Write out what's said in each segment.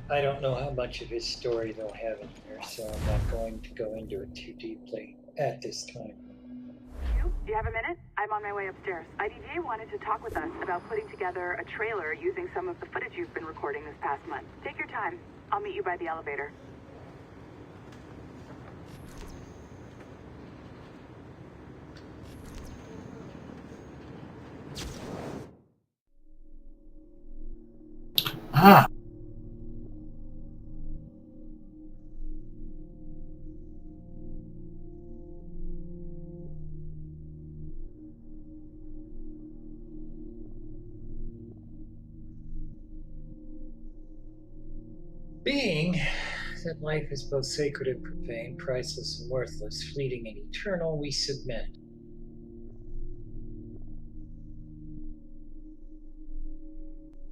I don't know how much of his story they'll have in here, so I'm not going to go into it too deeply at this time. Do you have a minute? I'm on my way upstairs. IDJ wanted to talk with us about putting together a trailer using some of the footage you've been recording this past month. Take your time. I'll meet you by the elevator. Ah, Being that life is both sacred and profane, priceless and worthless, fleeting and eternal, we submit.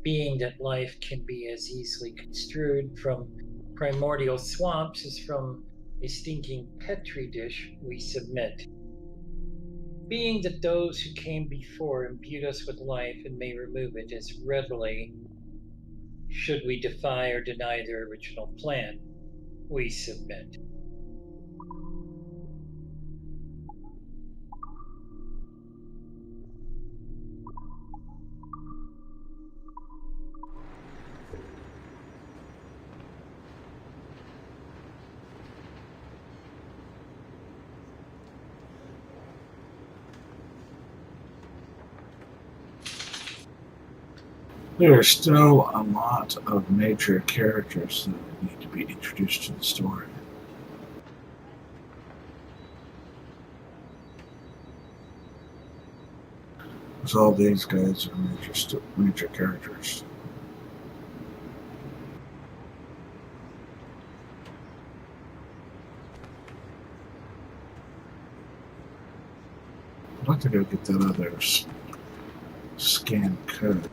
Being that life can be as easily construed from primordial swamps as from a stinking petri dish, we submit. Being that those who came before imbued us with life and may remove it as readily, should we defy or deny their original plan, we submit. there are still a lot of major characters that need to be introduced to the story. Because all these guys are major characters. I'd like to go get that other scan code.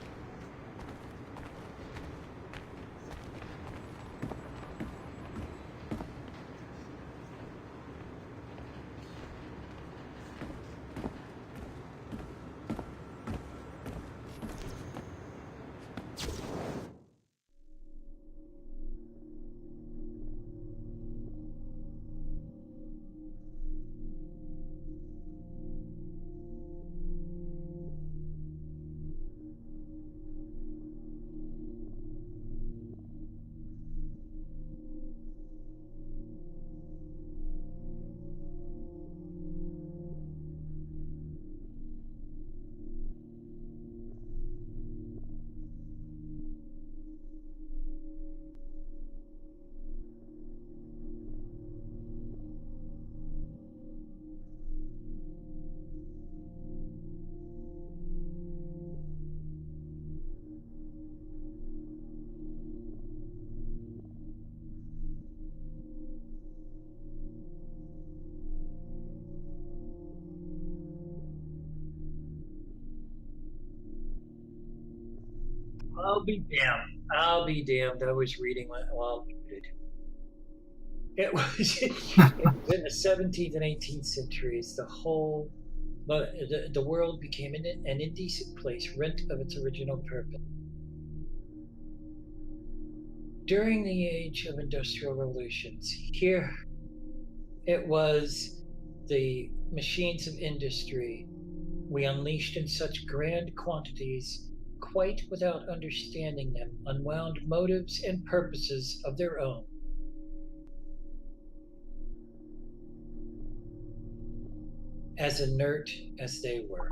I'll be damned. I'll be damned. I was reading while muted. It was, it was in the 17th and 18th centuries. The world became an indecent place, rent of its original purpose. During the age of industrial revolutions, here it was the machines of industry we unleashed in such grand quantities, quite without understanding them, unwound motives and purposes of their own. As inert as they were.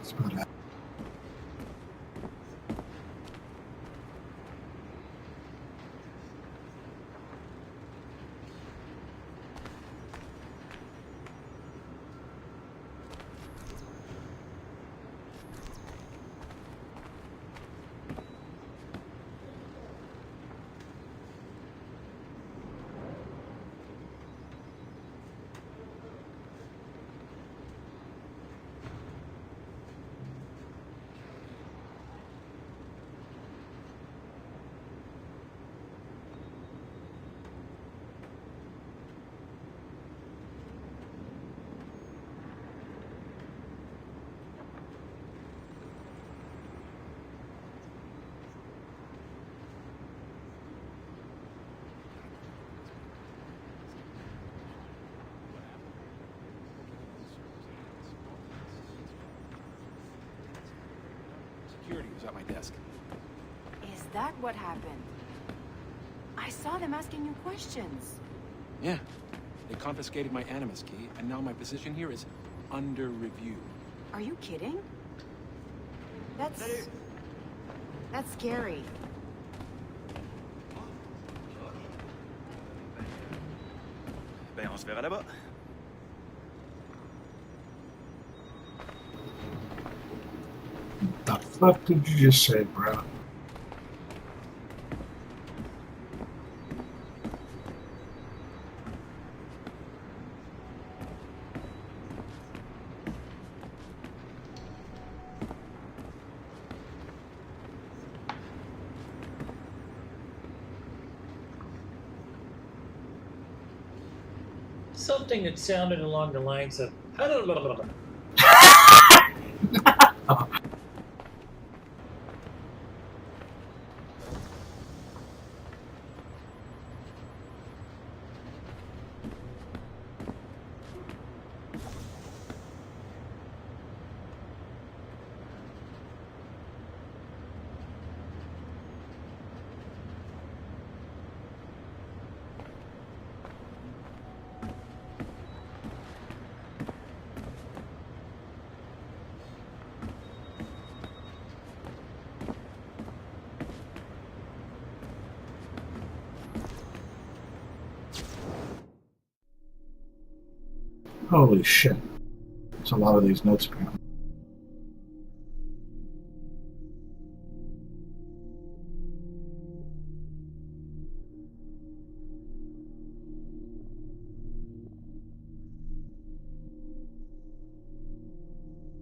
That's about it. at my desk. Is that what happened? I saw them asking you questions. Yeah. They confiscated my Animus key, and now my position here is under review. Are you kidding? That's scary. Ben, on se verra là-bas. The fuck did you just say, bro? Something that sounded along the lines of Holy shit. There's a lot of these notes apparently.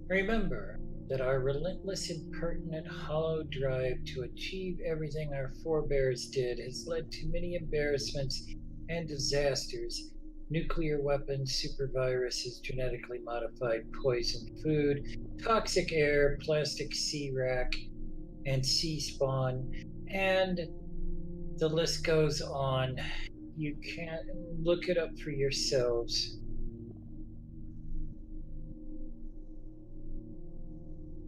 Remember that our relentless, impertinent, hollow drive to achieve everything our forebears did has led to many embarrassments and disasters. Nuclear weapons, super viruses, genetically modified poisoned food, toxic air, plastic sea rack, and sea spawn, and the list goes on. You can look it up for yourselves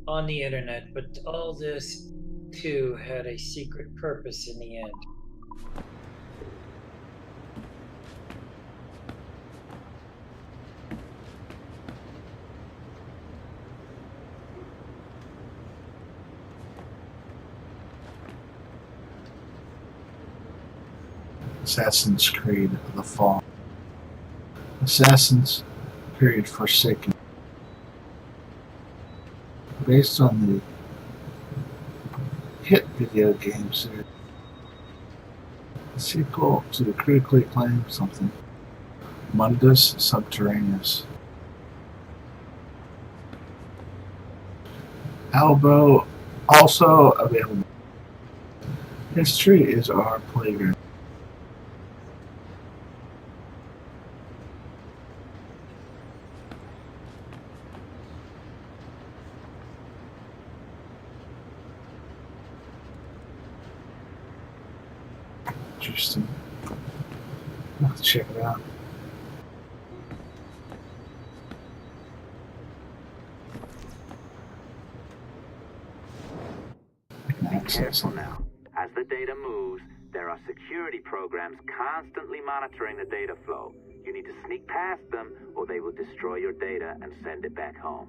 on the internet, but all this too had a secret purpose in the end. Assassin's Creed The Fall. Assassin's Creed Forsaken. Based on the hit video game series. The sequel to the critically acclaimed something. Mundus Subterraneus. Albo also available. History is our playground. Interesting. Let's check it out. Be careful now. As the data moves, there are security programs constantly monitoring the data flow. You need to sneak past them, or they will destroy your data and send it back home.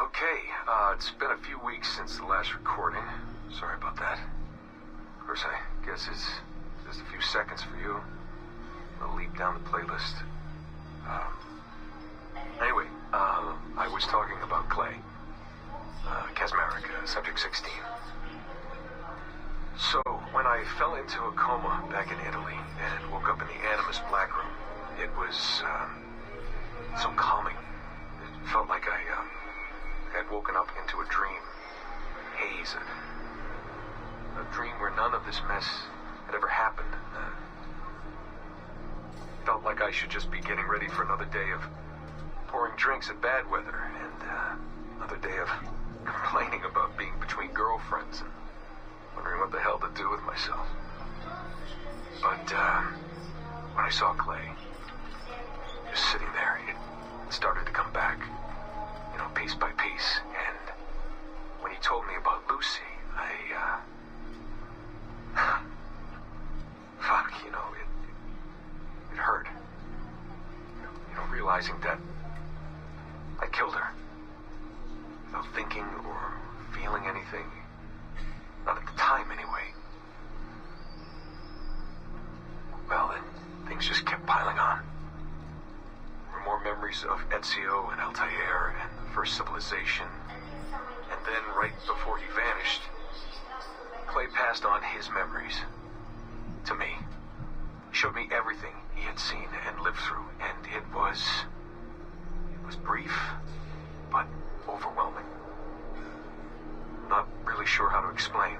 Okay, it's been a few weeks since the last recording. Sorry about that. Of course, I guess it's just a few seconds for you. A leap down the playlist. Anyway, I was Subject 16. So, when I fell into a coma back in Italy and woke up in the Animus Black Room, it was, so calming. It felt like I had woken up into a dream. Haze. A dream where none of this mess had ever happened. Felt like I should just be getting ready for another day of pouring drinks at bad weather and another day of complaining about being between girlfriends and wondering what the hell to do with myself. But when I saw Clay just sitting there, it started to come back, piece by piece. And when he told me about Lucy, fuck, it hurt. Realizing that I killed her without thinking or feeling anything. Not at the time, anyway. Well, then, things just kept piling on. There were more memories of Ezio and Altair and the first civilization. And then, right before he vanished, Clay passed on his memories to me. He showed me everything he had seen and lived through, and it was brief, but overwhelming. Not really sure how to explain.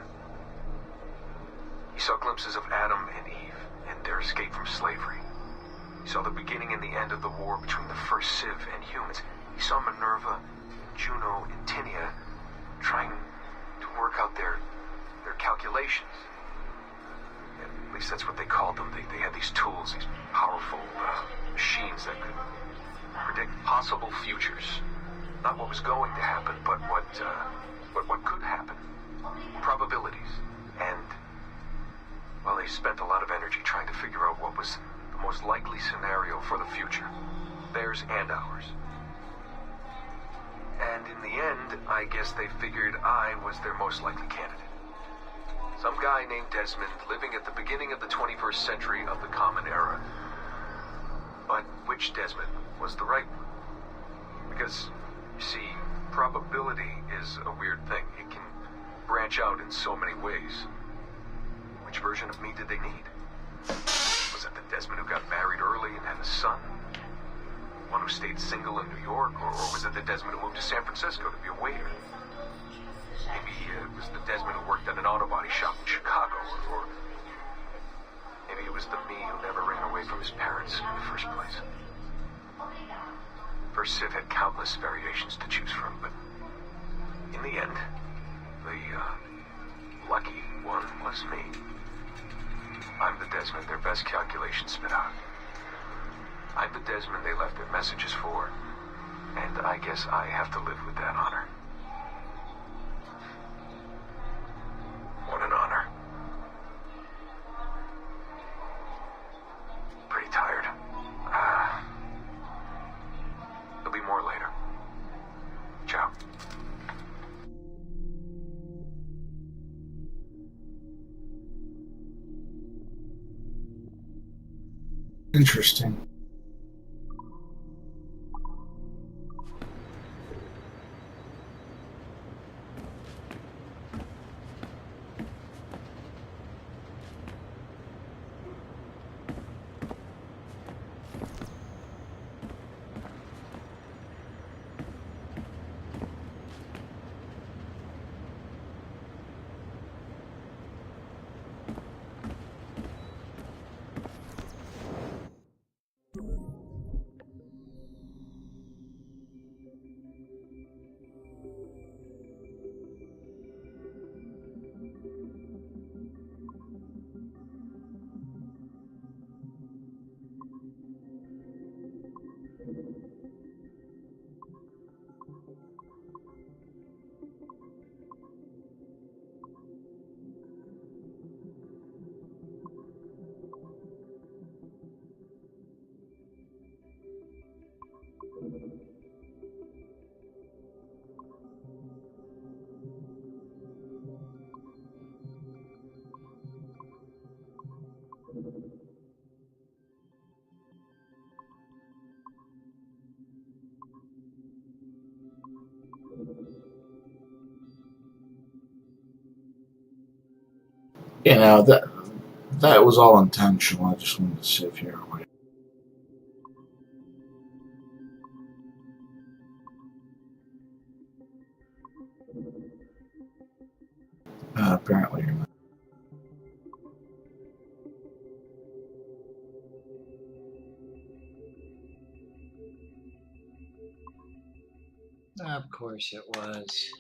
He saw glimpses of Adam and Eve and their escape from slavery. He saw the beginning and the end of the war between the first Civ and humans. He saw Minerva, Juno, and Tinia trying to work out their calculations. At least that's what they called them. They had these tools, these powerful machines that could predict possible futures. Not what was going to happen, but what could happen. Probabilities. And, well, they spent a lot of energy trying to figure out what was the most likely scenario for the future. Theirs and ours. And in the end, I guess they figured I was their most likely candidate. Some guy named Desmond living at the beginning of the 21st century of the Common Era. But which Desmond was the right one? Because, you see, probability is a weird thing. It can branch out in so many ways. Which version of me did they need? Was it the Desmond who got married early and had a son? One who stayed single in New York? Or was it the Desmond who moved to San Francisco to be a waiter? Maybe it was the Desmond who worked at an auto body shop in Chicago, or maybe it was the me who never ran away from his parents in the first place. First Civ had countless variations to choose from, but in the end, the lucky one was me. I'm the Desmond their best calculations spit out. I'm the Desmond they left their messages for, and I guess I have to live with that honor. What an honor. Pretty tired. There'll be more later. Ciao. Interesting. You know, that was all intentional. I just wanted to see if you're awake. Apparently you're not. Of course it was.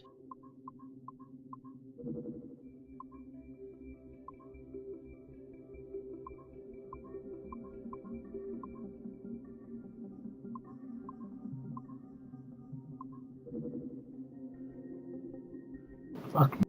Fuck me.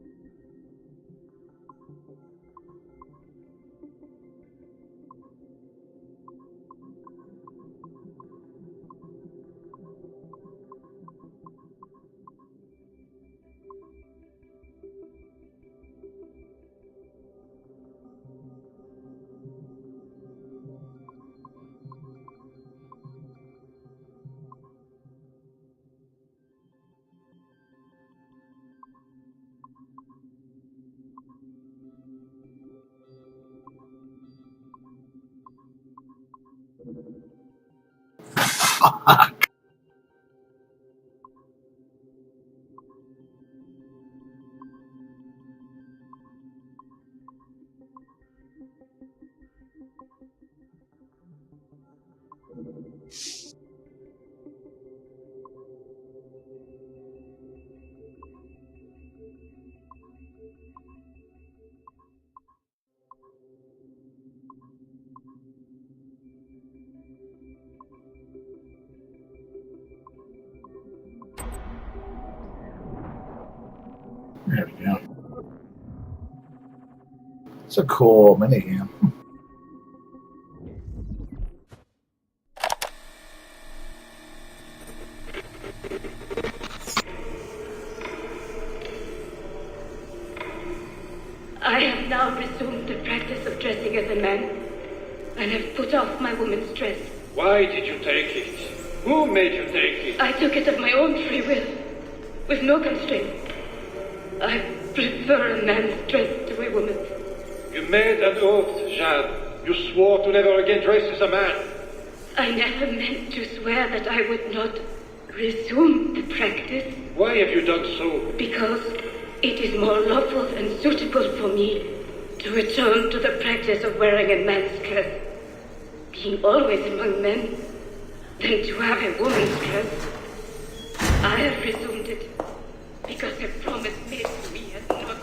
Fuck. There we go. It's a cool minigame. I have now resumed the practice of dressing as a man, and have put off my woman's dress. Why did you take it? Who made you take it? I took it of my own free will, with no constraint. I prefer a man's dress to a woman's. You made an oath, Jeanne. You swore to never again dress as a man. I never meant to swear that I would not resume the practice. Why have you done so? Because it is more lawful and suitable for me to return to the practice of wearing a man's dress, being always among men, than to have a woman's dress. I have resumed it because a promise made to me has not been.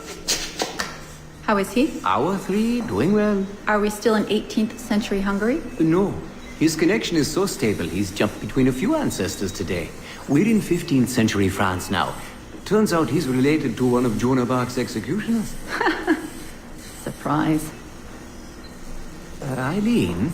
How is he? Hour 3, doing well. Are we still in 18th century Hungary? No. His connection is so stable, he's jumped between a few ancestors today. We're in 15th century France now. Turns out he's related to one of Joan of Arc's executioners. Surprise. Eileen,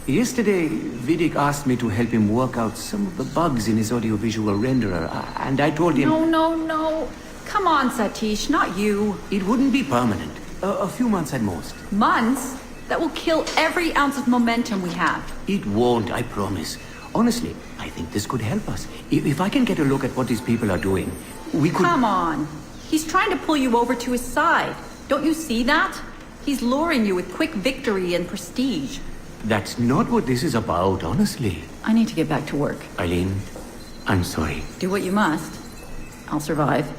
yesterday Vidic asked me to help him work out some of the bugs in his audiovisual renderer, and I told him... No. Come on, Satish, not you. It wouldn't be permanent. A few months at most. Months? That will kill every ounce of momentum we have. It won't, I promise. Honestly, I think this could help us. If I can get a look at what these people are doing, we could... Come on. He's trying to pull you over to his side. Don't you see that? He's luring you with quick victory and prestige. That's not what this is about, honestly. I need to get back to work. Eileen, I'm sorry. Do what you must. I'll survive.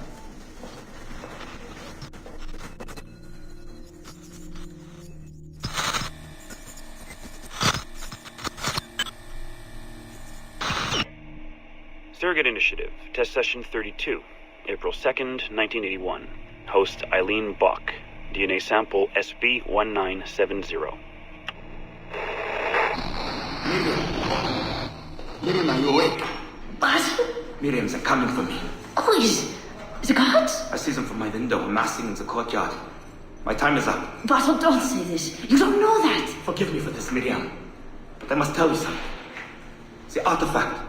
Surrogate Initiative, Test Session 32, April 2nd, 1981. Host Eileen Bach. DNA sample SB1970. Miriam, are you awake? What? Miriam's coming for me. Oh, is it God? I see them from my window, amassing in the courtyard. My time is up. Bartle, don't say this. You don't know that. Forgive me for this, Miriam. But I must tell you something. The artifact.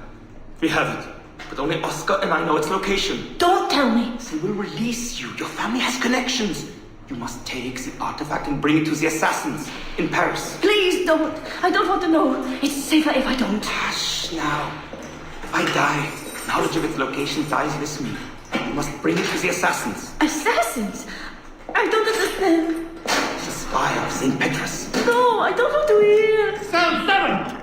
We have it. But only Oscar and I know its location. Don't tell me. They will release you. Your family has connections. You must take the artifact and bring it to the assassins in Paris. Please don't. I don't want to know. It's safer if I don't. Hush now. If I die, knowledge of its location dies with me. You must bring it to the assassins. Assassins? I don't understand. St. Petrus. No, I don't want to hear. Cell 7!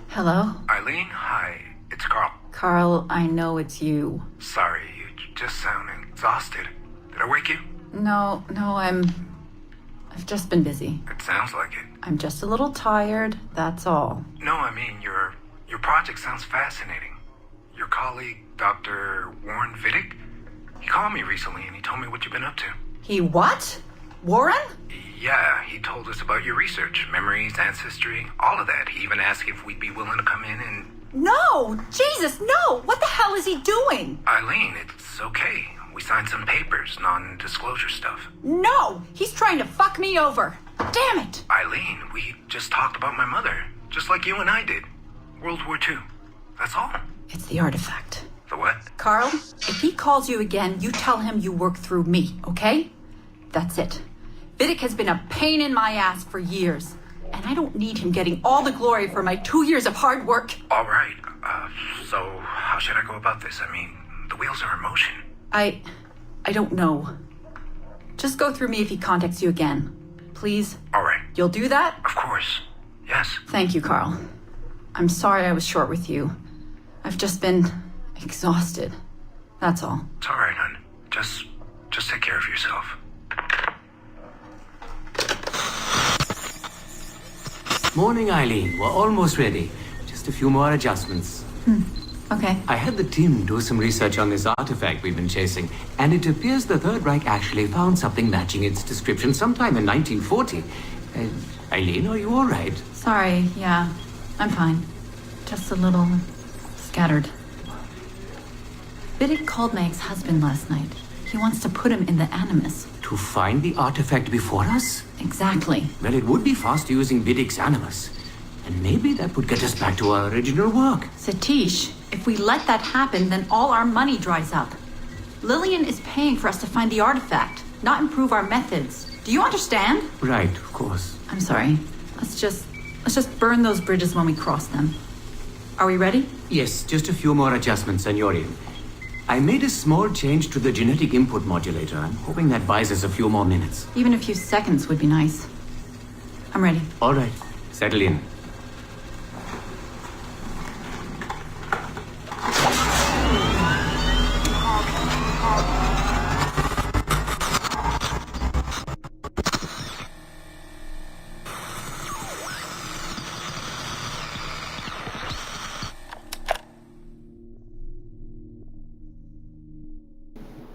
Hello? Eileen, hi. It's Carl. Carl, I know it's you. Sorry, you just sound exhausted. Did I wake you? No, I've just been busy. It sounds like it. I'm just a little tired, that's all. No, I mean, your project sounds fascinating. Your colleague, Dr. Warren Vidic, he called me recently and he told me what you've been up to. He what? Warren? Yeah, he told us about your research, memories, ancestry, all of that. He even asked if we'd be willing to come in and... No! Jesus, no! What the hell is he doing? Eileen, it's okay. We signed some papers, non-disclosure stuff. No! He's trying to fuck me over. Damn it! Eileen, we just talked about my mother, just like you and I did. World War II. That's all. It's the artifact. The what? Carl, if he calls you again, you tell him you work through me, okay? That's it. Vidic has been a pain in my ass for years, and I don't need him getting all the glory for my 2 years of hard work. All right. So how should I go about this? I mean, the wheels are in motion. I don't know. Just go through me if he contacts you again. Please? All right. You'll do that? Of course. Yes. Thank you, Carl. I'm sorry I was short with you. I've just been exhausted. That's all. It's all right, hon. Just take care of yourself. Morning, Eileen. We're almost ready. Just a few more adjustments. Okay. I had the team do some research on this artifact we've been chasing, and it appears the Third Reich actually found something matching its description sometime in 1940. Eileen, are you all right? Sorry, yeah. I'm fine. Just a little scattered. Vidic called my ex-husband last night. He wants to put him in the Animus. To find the artifact before us? Exactly. Well, it would be fast using Vidic's Animus. And maybe that would get us back to our original work. Satish, if we let that happen, then all our money dries up. Lillian is paying for us to find the artifact, not improve our methods. Do you understand? Right, of course. I'm sorry. Let's just burn those bridges when we cross them. Are we ready? Yes, just a few more adjustments, Senorian. I made a small change to the genetic input modulator. I'm hoping that buys us a few more minutes. Even a few seconds would be nice. I'm ready. All right. Settle in.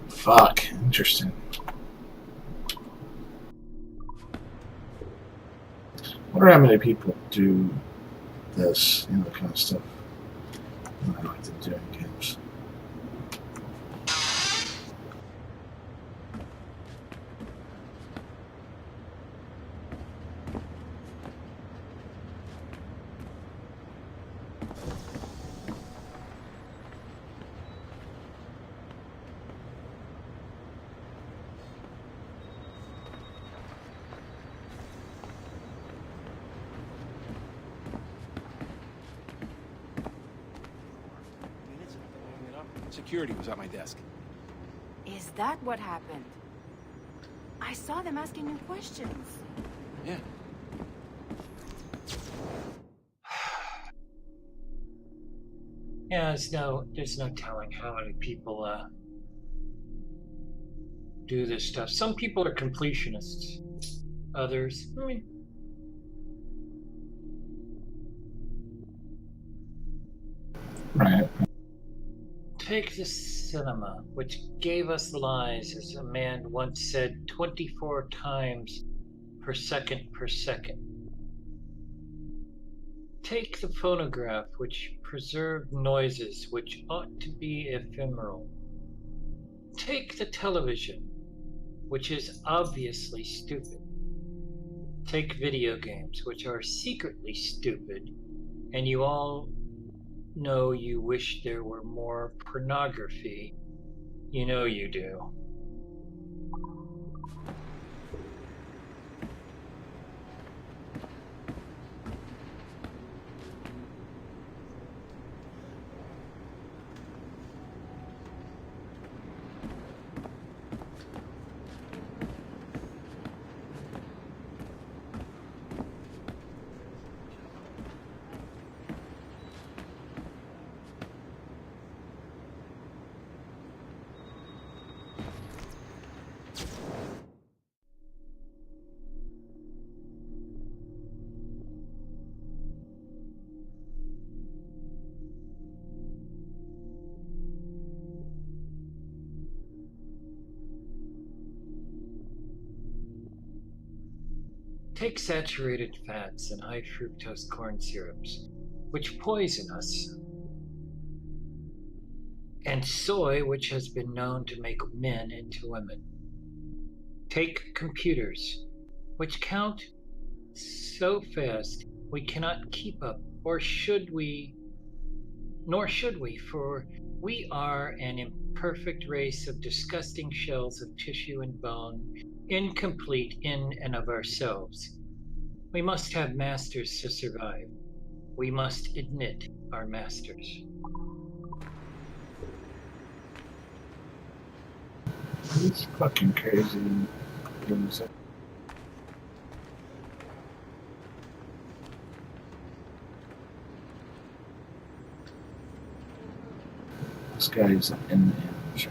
Fuck. Interesting. I wonder how many people do this, kind of stuff. I like to do in games. Security was at my desk. Is that what happened? I saw them asking you questions. Yeah. Yeah, there's no telling how many people do this stuff. Some people are completionists. Others, Right. Take the cinema, which gave us lies, as a man once said 24 times per second per second. Take the phonograph, which preserved noises which ought to be ephemeral. Take the television, which is obviously stupid. Take video games, which are secretly stupid, and you all know you wish there were more pornography You know you do. Take saturated fats and high fructose corn syrups, which poison us, and soy, which has been known to make men into women. Take computers, which count so fast we cannot keep up, nor should we, for we are an imperfect race of disgusting shells of tissue and bone, incomplete in and of ourselves. We must have masters to survive. We must admit our masters. He's fucking crazy. This guy's in the image.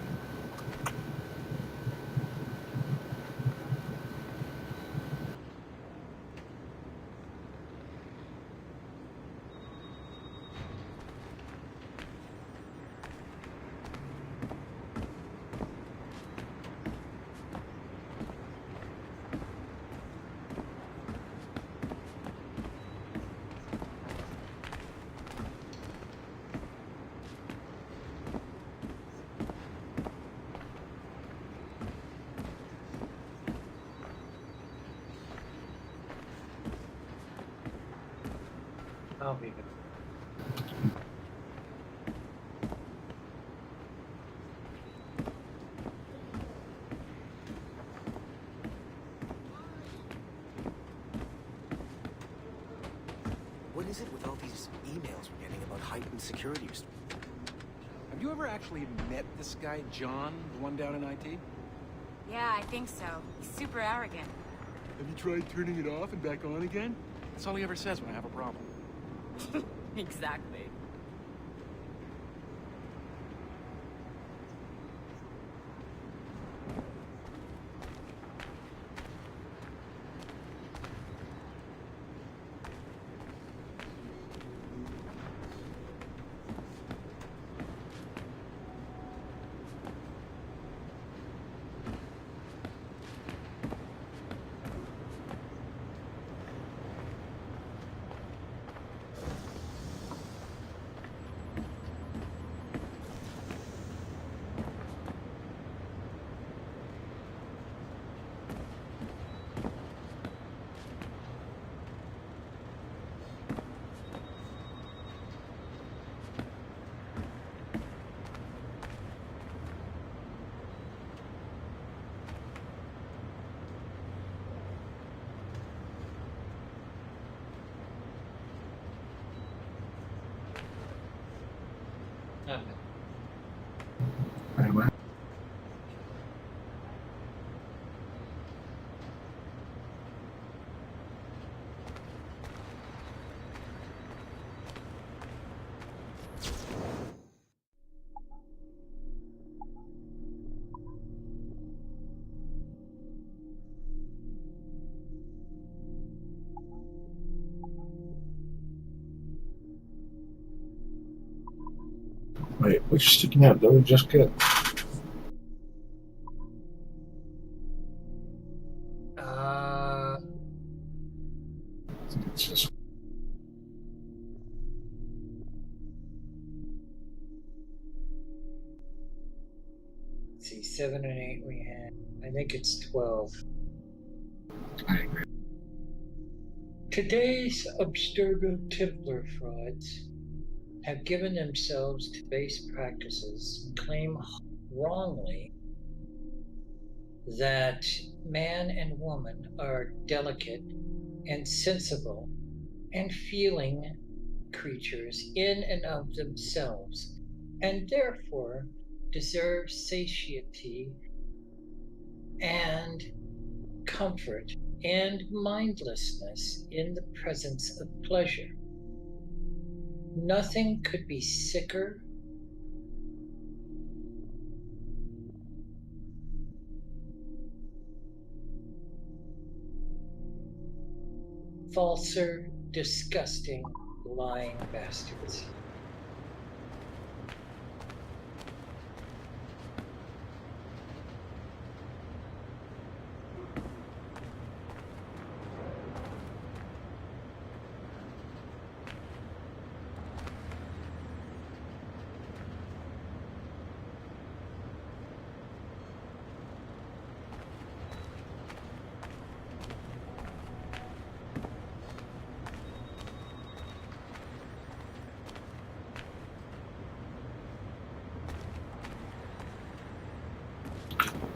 I'll be there. What is it with all these emails we're getting about heightened security? Have you ever actually met this guy, John, the one down in IT? Yeah, I think so. He's super arrogant. Have you tried turning it off and back on again? That's all he ever says when I have a problem. Exactly. Anyway. Wait, which sticking out? Did we just get? I think it's just. Let's see, 7 and 8 we had. I think it's 12. I agree. Today's Abstergo Templar frauds have given themselves to base practices and claim wrongly that man and woman are delicate and sensible and feeling creatures in and of themselves, and therefore deserve satiety and comfort and mindlessness in the presence of pleasure. Nothing could be sicker, falser, disgusting, lying bastards.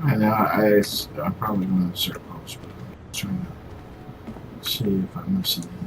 I know I'm probably going to circles, but I'm trying to see if I'm missing anything.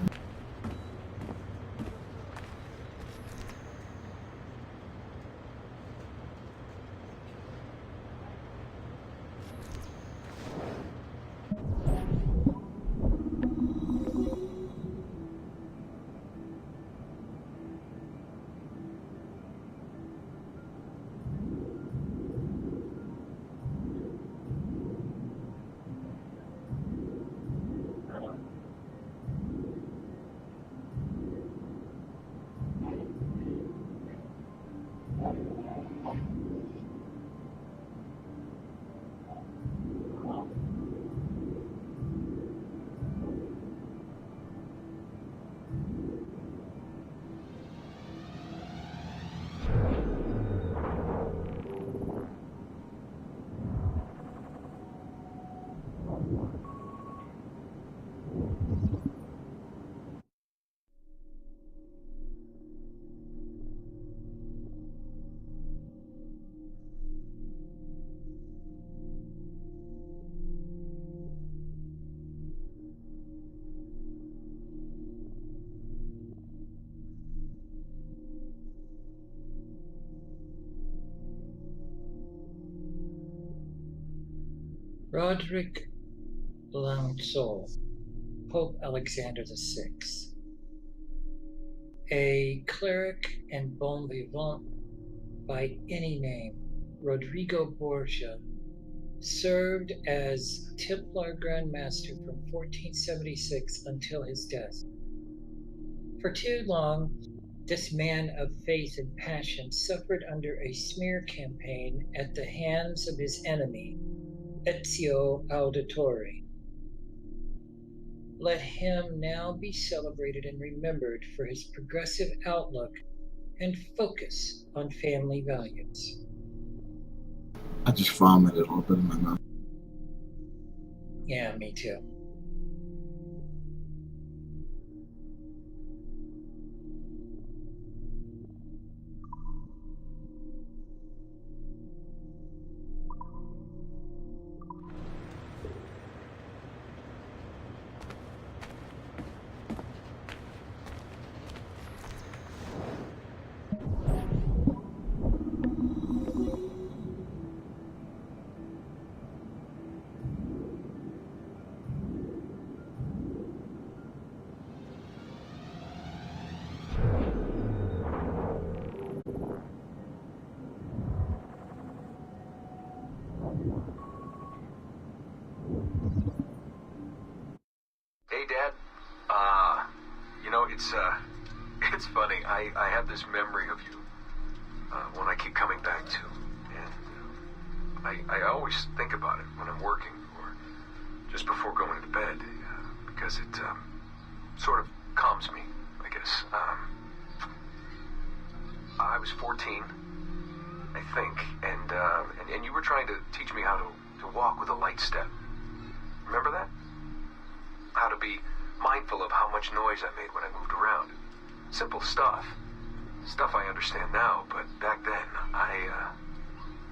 Roderick Blanchot, Pope Alexander VI, a cleric and bon vivant by any name, Rodrigo Borgia, served as Templar Grand Master from 1476 until his death. For too long, this man of faith and passion suffered under a smear campaign at the hands of his enemy, Ezio Auditore. Let him now be celebrated and remembered for his progressive outlook and focus on family values. I just vomited a little bit in my mouth. Yeah, me too. Hey, Dad. It's funny. I have this memory of you, one I keep coming back to, and I always think about it when I'm working or just before going to bed, because it sort of calms me, I guess. I was 14, I think, and you were trying to teach me how to walk with a light step. Remember that? How to be mindful of how much noise I made when I moved around. Simple stuff. Stuff I understand now, but back then,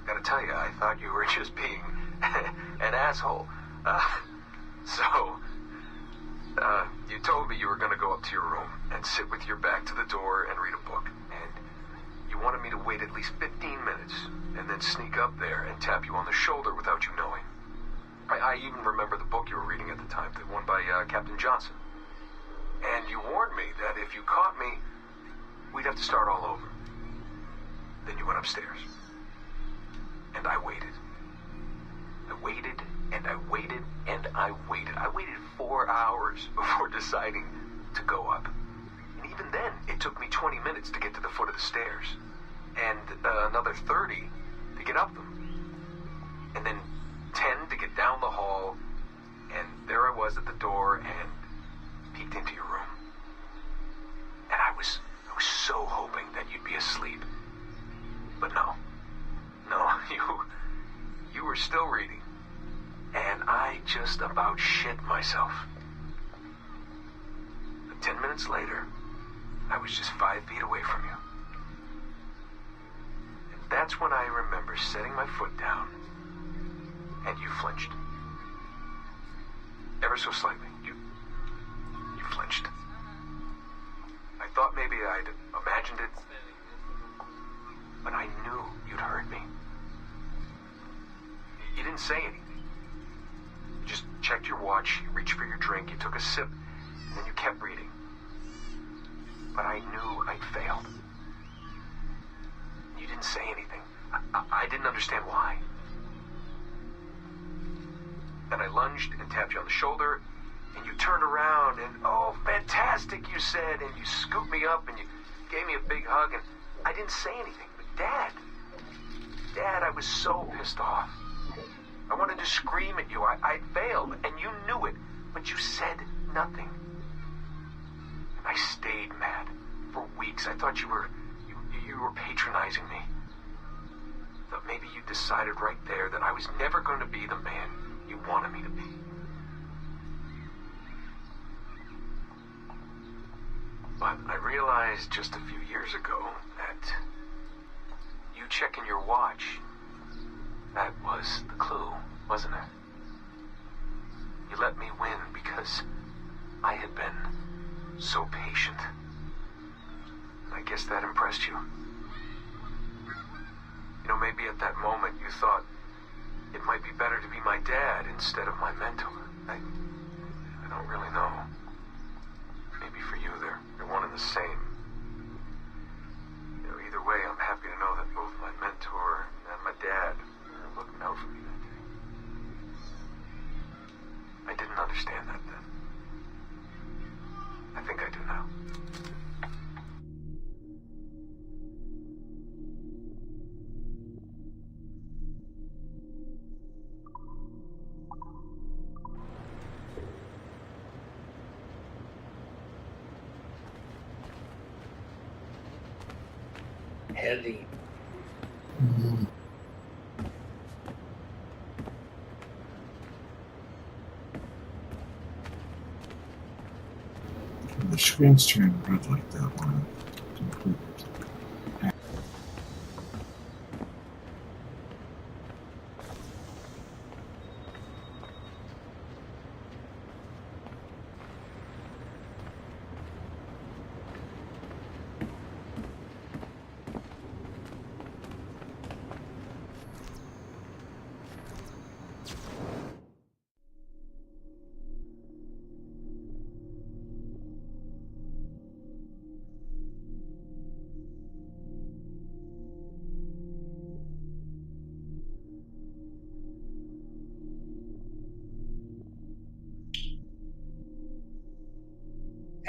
Gotta tell you, I thought you were just being an asshole. You told me you were gonna go up to your room and sit with your back to the door and read a book. And you wanted me to wait at least 15 minutes and then sneak up there and tap you on the shoulder without you knowing. I even remember the book you were reading at the time, the one by Captain Johnson. And you warned me that if you caught me, we'd have to start all over. Then you went upstairs. And I waited. I waited, and I waited, and I waited. I waited 4 hours before deciding to go up. And even then, it took me 20 minutes to get to the foot of the stairs. And another 30 to get up them. And then 10 to get down the hall. And there I was at the door and peeked into your room. And I was so hoping that you'd be asleep. But no, you were still reading, and I just about shit myself. But 10 minutes later, I was just 5 feet away from you. And that's when I remember setting my foot down, and you flinched. Ever so slightly, you flinched. I thought maybe I'd imagined it, but I knew you'd heard me. You didn't say anything. You just checked your watch, you reached for your drink, you took a sip, and then you kept reading. But I knew I'd failed. You didn't say anything. I didn't understand why. Then I lunged and tapped you on the shoulder, and you turned around, and oh, fantastic, you said, and you scooped me up, and you gave me a big hug, and I didn't say anything. But Dad, I was so pissed off. I wanted to scream at you. I'd failed, and you knew it, but you said nothing. And I stayed mad for weeks. I thought you were patronizing me. But maybe you decided right there that I was never going to be the man you wanted me to be. But I realized just a few years ago that you checking your watch, that was the clue, wasn't it? You let me win because I had been so patient. I guess that impressed you. You know, maybe at that moment you thought it might be better to be my dad instead of my mentor. I don't really know. Maybe for you they're one and the same. You know, either way, I'm happy to know that both my mentor and my dad are looking out for me that day. I didn't understand that then. I think I do now. Heavy. The screen's turning red like that one.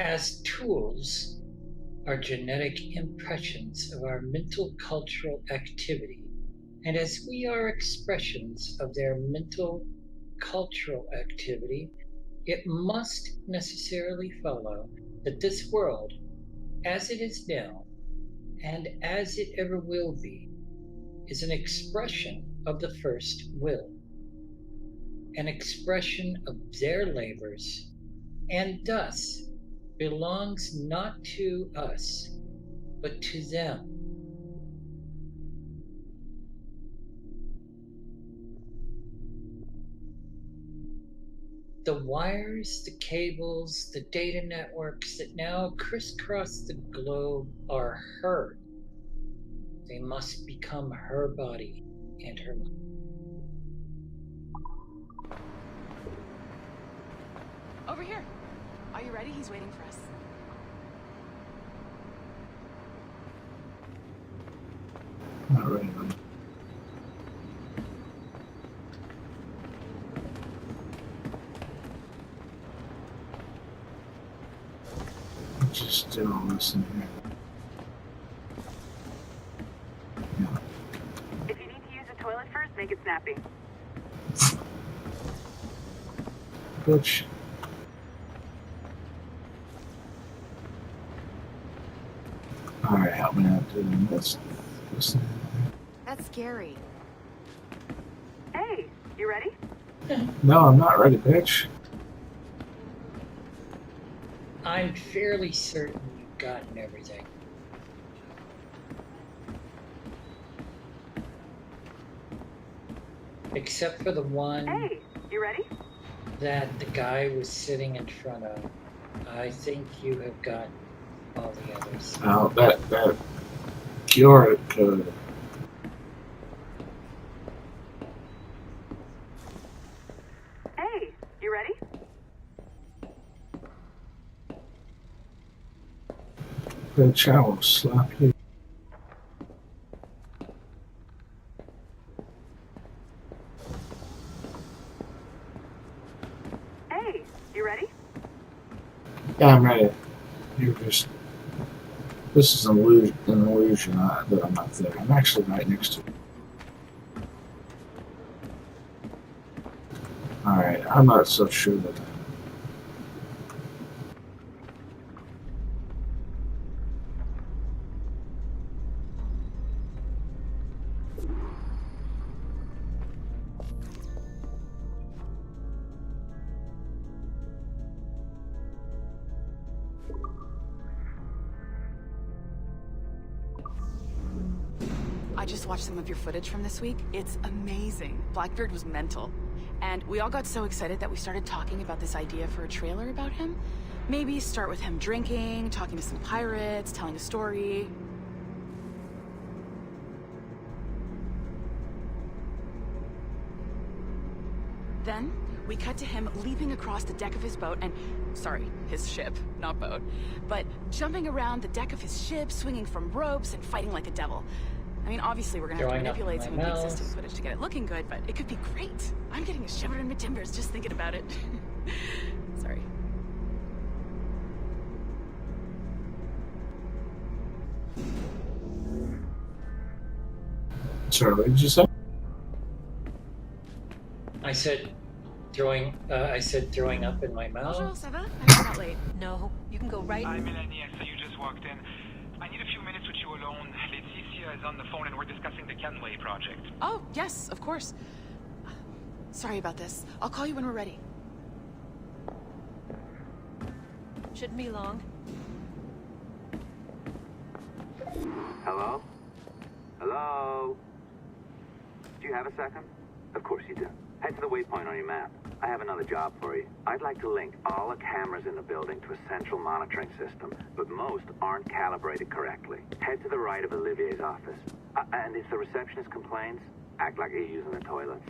As tools, are genetic impressions of our mental cultural activity, and as we are expressions of their mental cultural activity, it must necessarily follow that this world, as it is now, and as it ever will be, is an expression of the first will, an expression of their labors, and thus belongs not to us, but to them. the wires, the cables, the data networks that now crisscross the globe are her. They must become her body and her mind. Over here. Are you ready? He's waiting for us. Not really. Just do all this in here. If you need to use the toilet first, make it snappy. Bitch. Alright, help me out doing this. That's scary. Hey, you ready? No, I'm not ready, bitch. I'm fairly certain you've gotten everything. Except for the one Hey, you ready? that the guy was sitting in front of. I think you have gotten all the others. Oh, that cure code. Hey, you ready? Bitch, I will slap you. Hey, you ready? Yeah, I'm ready. You're just... This is an illusion that I'm not there. I'm actually right next to you. Alright, I'm not so sure that... I just watched some of your footage from this week. It's amazing. Blackbeard was mental. And we all got so excited that we started talking about this idea for a trailer about him. Maybe start with him drinking, talking to some pirates, telling a story. Then, we cut to him leaping across the deck of his boat and... Sorry, his ship, not boat. But jumping around the deck of his ship, swinging from ropes, and fighting like a devil. I mean, obviously we're gonna have to manipulate some of the existing footage to get it looking good, but it could be great. I'm getting a shiver in my timbers just thinking about it. Sorry. Sorry, what did you say? I said throwing up in my mouth. Bonjour, ça va? I'm not late. No, you can go right. Hi, Melanie. I saw you just walked in. I need a few minutes with you alone. Laetitia is on the phone and we're discussing the Canway project. Oh, yes, of course. Sorry about this. I'll call you when we're ready. Shouldn't be long. Hello? Hello? Do you have a second? Of course you do. Head to the waypoint on your map. I have another job for you. I'd like to link all the cameras in the building to a central monitoring system, but most aren't calibrated correctly. Head to the right of Olivier's office. And if the receptionist complains, act like you're using the toilets.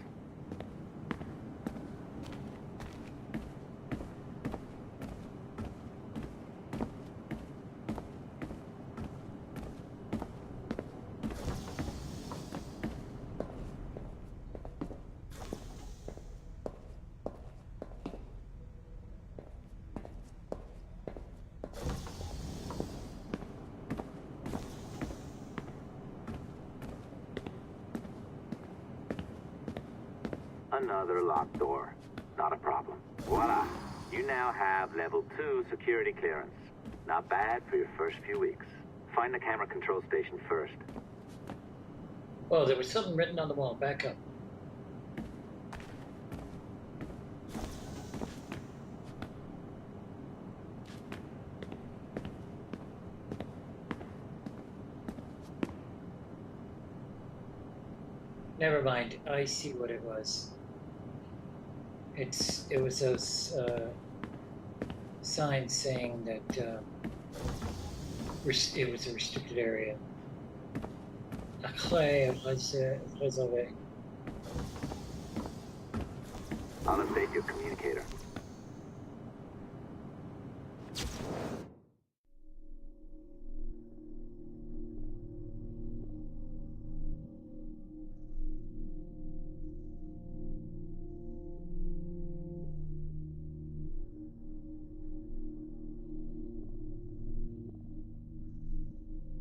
Another locked door. Not a problem. Voila. You now have level 2 security clearance. Not bad for your first few weeks. Find the camera control station first. Oh, there was something written on the wall. Back up. Never mind. I see what it was. It was those signs saying that it was a restricted area. Après, réservé. I'll update your communicator.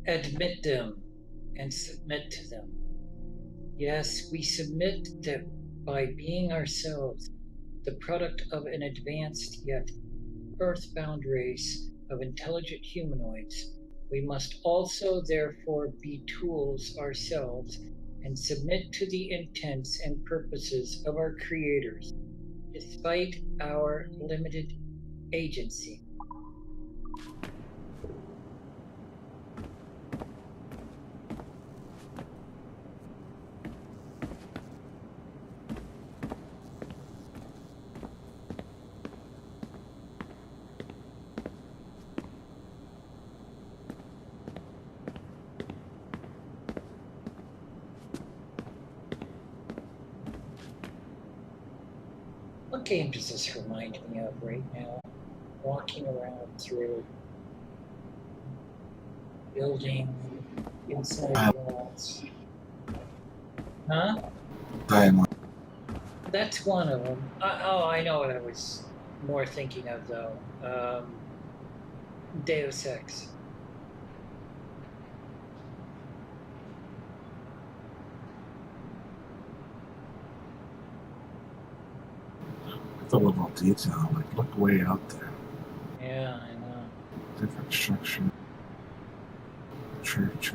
Admit them and submit to them. Yes, we submit that by being ourselves, the product of an advanced yet earthbound race of intelligent humanoids, we must also therefore be tools ourselves and submit to the intents and purposes of our creators, despite our limited agency. What game does this remind me of right now? Walking around through building inside walls. Huh? Dying. That's one of them. I know what I was more thinking of though. Deus Ex. The level of detail, like look way out there. Yeah, I know. Different structure. Church.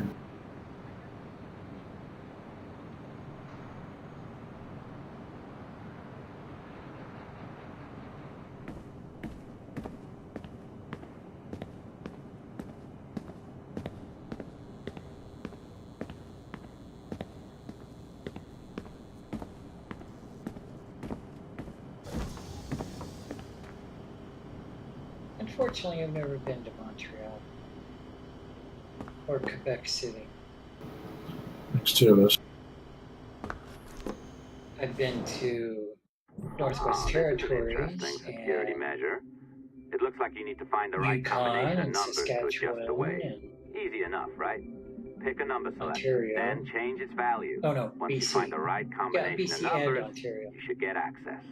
Unfortunately, I've never been to Montreal or Quebec City. Next two of us. I've been to Northwest Territories Interesting security measure. It looks like you need to find the right Yukon combination of and numbers to adjust the Saskatchewan weight. Easy enough, right? Pick a number selection, Ontario. then change its value. Oh no, Once BC. you find the right combination BC of numbers, and Ontario. you should get access.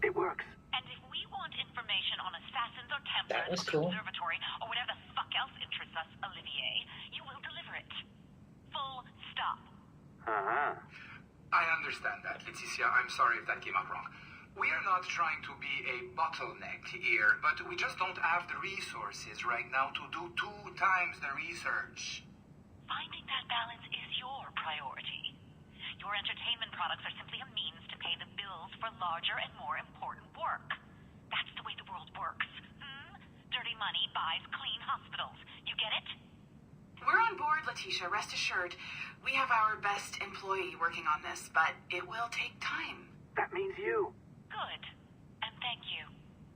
It works. And if we want information on assassins or Templars That was or the cool. observatory or whatever the fuck else interests us, Olivier, you will deliver it. Full stop. Uh-huh. I understand that, Leticia. I'm sorry if that came out wrong. We are not trying to be a bottleneck here, but we just don't have the resources right now to do 2 times the research. Finding that balance is your priority. Your entertainment products are simply a means to pay the bills for larger and more important work. That's the way the world works. Dirty money buys clean hospitals. You get it? We're on board, Letitia. Rest assured. We have our best employee working on this, but it will take time. That means you. Good. And thank you.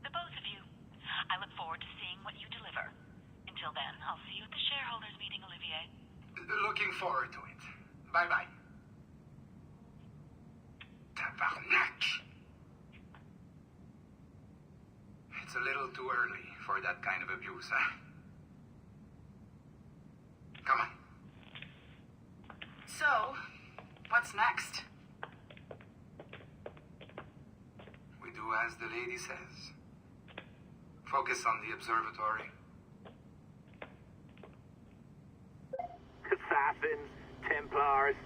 The both of you. I look forward to seeing what you deliver. Until then, I'll see you at the shareholders meeting, Olivier. Looking forward to it. Bye-bye. Tabarnak! It's a little too early for that kind of abuse, huh? Come on. So, what's next? We do as the lady says. Focus on the observatory. Assassins, Templars,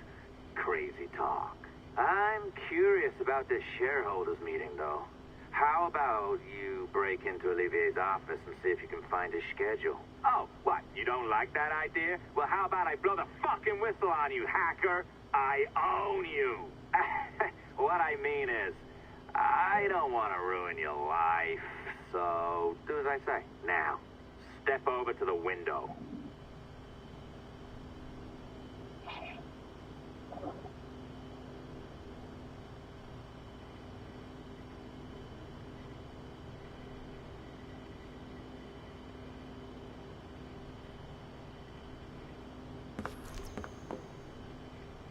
crazy talk. I'm curious about this shareholders meeting, though. How about you break into Olivier's office and see if you can find his schedule? Oh, what? You don't like that idea? Well, how about I blow the fucking whistle on you, hacker? I own you. What I mean is, I don't want to ruin your life. So, do as I say. Now, step over to the window.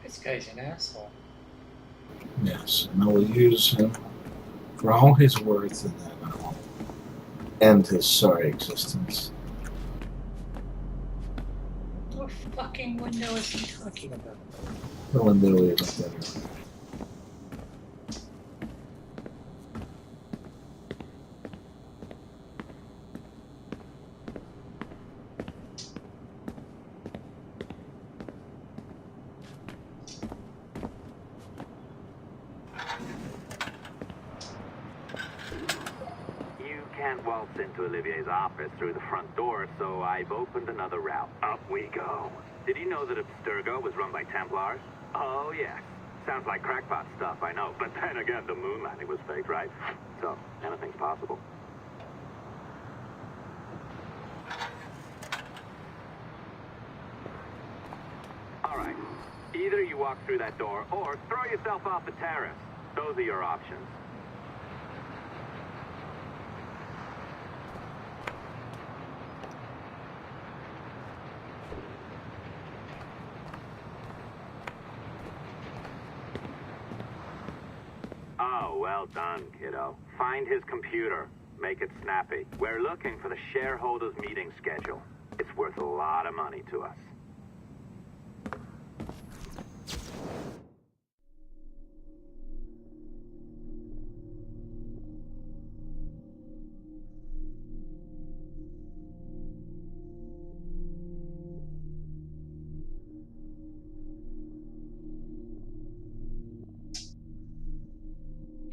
This guy's an asshole. Yes, and I will use him for all his worth, and then I'll end his sorry existence. What fucking window is he talking about? The window we looked at earlier. You can't waltz into Olivier's office through the front door, so I've opened another route. Up we go. Did you know that Abstergo was run by Templars? Oh, yes. Sounds like crackpot stuff, I know. But then again, the moon landing was fake, right? So, anything's possible. All right. Either you walk through that door, or throw yourself off the terrace. Those are your options. Oh, well done, kiddo. Find his computer. Make it snappy. We're looking for the shareholders meeting schedule. It's worth a lot of money to us.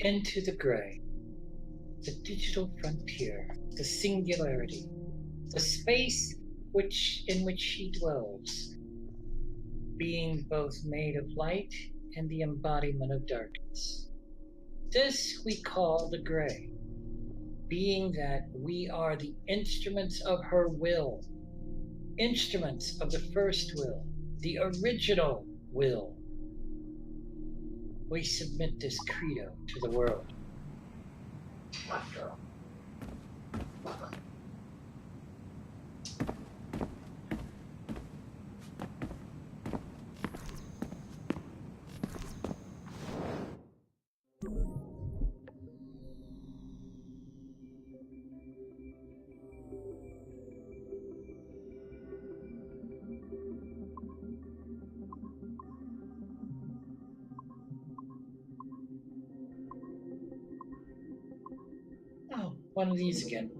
Into the gray. The digital frontier. The singularity. The space in which she dwells. Being both made of light and the embodiment of darkness. This we call the gray. Being that we are the instruments of her will. Instruments of the first will. The original will. We submit this credo to the world. Let's go. Oh, one of these again.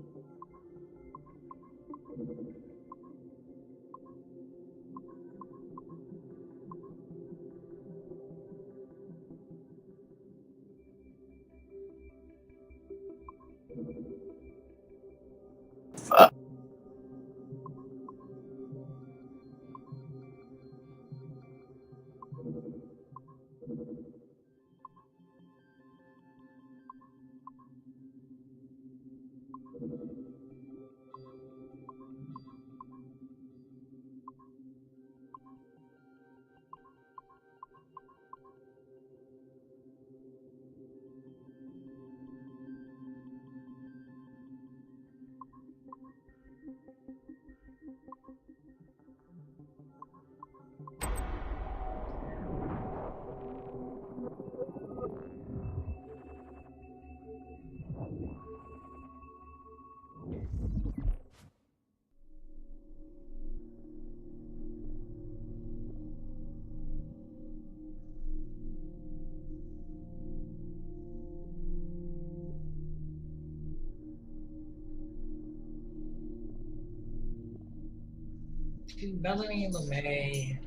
To Melanie LeMay.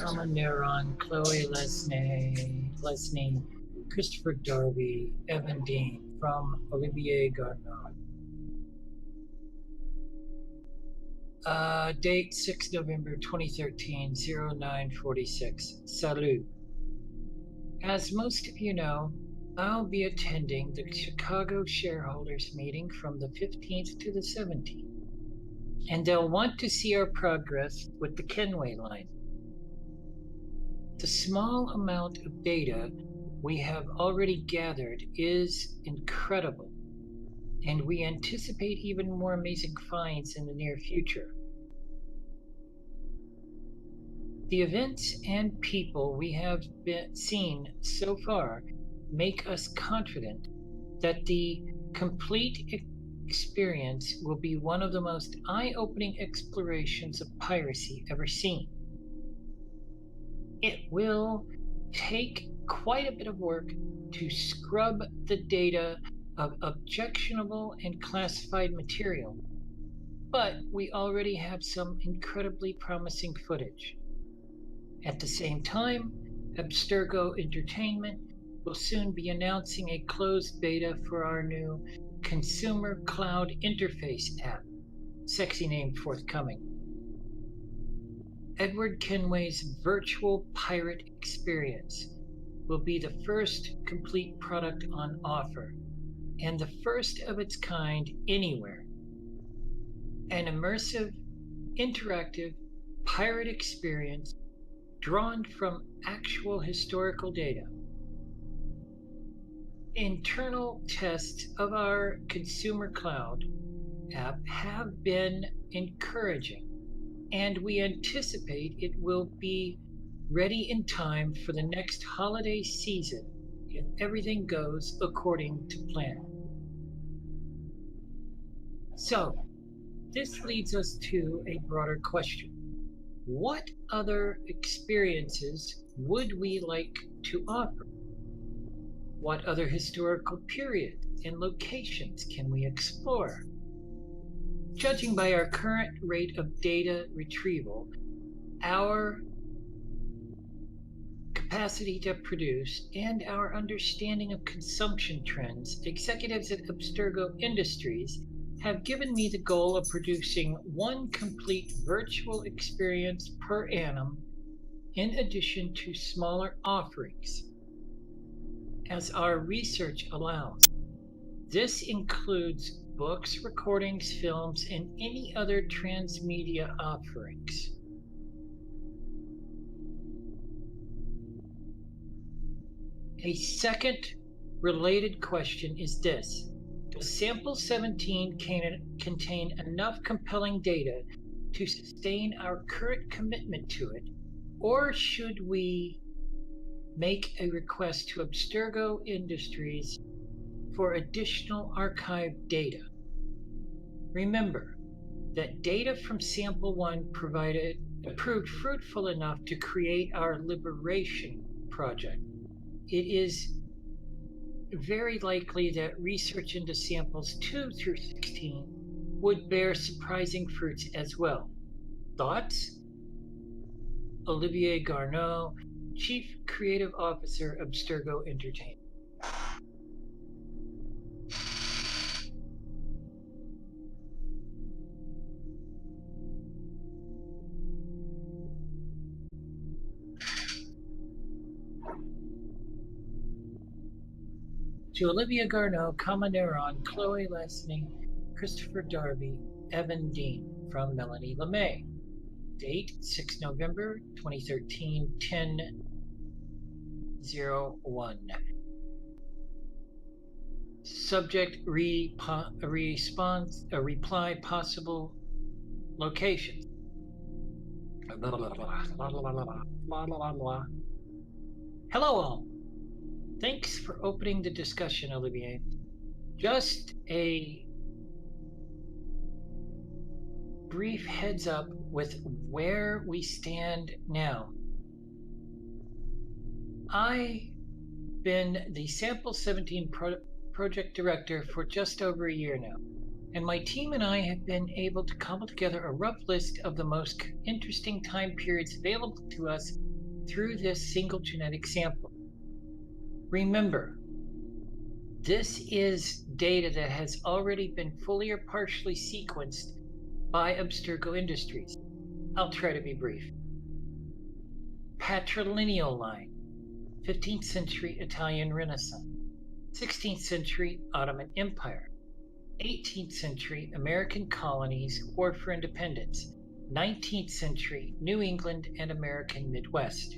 Kama Neron, Chloe Lesney, Christopher Darby, Evan Dean, from Olivier Garneau. Date 6 November 2013, 0946. Salut. As most of you know, I'll be attending the Chicago shareholders meeting from the 15th to the 17th, and they'll want to see our progress with the Kenway line. The small amount of data we have already gathered is incredible, and we anticipate even more amazing finds in the near future. The events and people we have seen so far make us confident that the complete experience will be one of the most eye-opening explorations of piracy ever seen. It will take quite a bit of work to scrub the data of objectionable and classified material, but we already have some incredibly promising footage. At the same time, Abstergo Entertainment will soon be announcing a closed beta for our new consumer cloud interface app, sexy name forthcoming. Edward Kenway's virtual pirate experience will be the first complete product on offer, and the first of its kind anywhere. An immersive, interactive pirate experience drawn from actual historical data. Internal tests of our consumer cloud app have been encouraging, and we anticipate it will be ready in time for the next holiday season if everything goes according to plan. So, this leads us to a broader question. What other experiences would we like to offer? What other historical periods and locations can we explore? Judging by our current rate of data retrieval, our capacity to produce, and our understanding of consumption trends, executives at Abstergo Industries have given me the goal of producing one complete virtual experience per annum, in addition to smaller offerings, as our research allows. This includes books, recordings, films, and any other transmedia offerings. A second related question is this. Does Sample 17 contain enough compelling data to sustain our current commitment to it, or should we make a request to Abstergo Industries for additional archived data? Remember that data from Sample 1 proved fruitful enough to create our Liberation project. It is very likely that research into samples 2 through 16 would bear surprising fruits as well. Thoughts? Olivier Garneau, Chief Creative Officer, Abstergo Entertainment. To Olivia Garneau, Kama Neron, Chloe Lesney, Christopher Darby, Evan Dean, from Melanie LeMay. Date 6 November 2013, 10:01. Subject reply possible locations. Hello all. Thanks for opening the discussion, Olivier. Just a brief heads up with where we stand now. I've been the Sample 17 project director for just over a year now, and my team and I have been able to cobble together a rough list of the most interesting time periods available to us through this single genetic sample. Remember, this is data that has already been fully or partially sequenced by Abstergo Industries. I'll try to be brief. Patrilineal line, 15th century Italian Renaissance, 16th century Ottoman Empire, 18th century American colonies, war for independence, 19th century New England and American Midwest.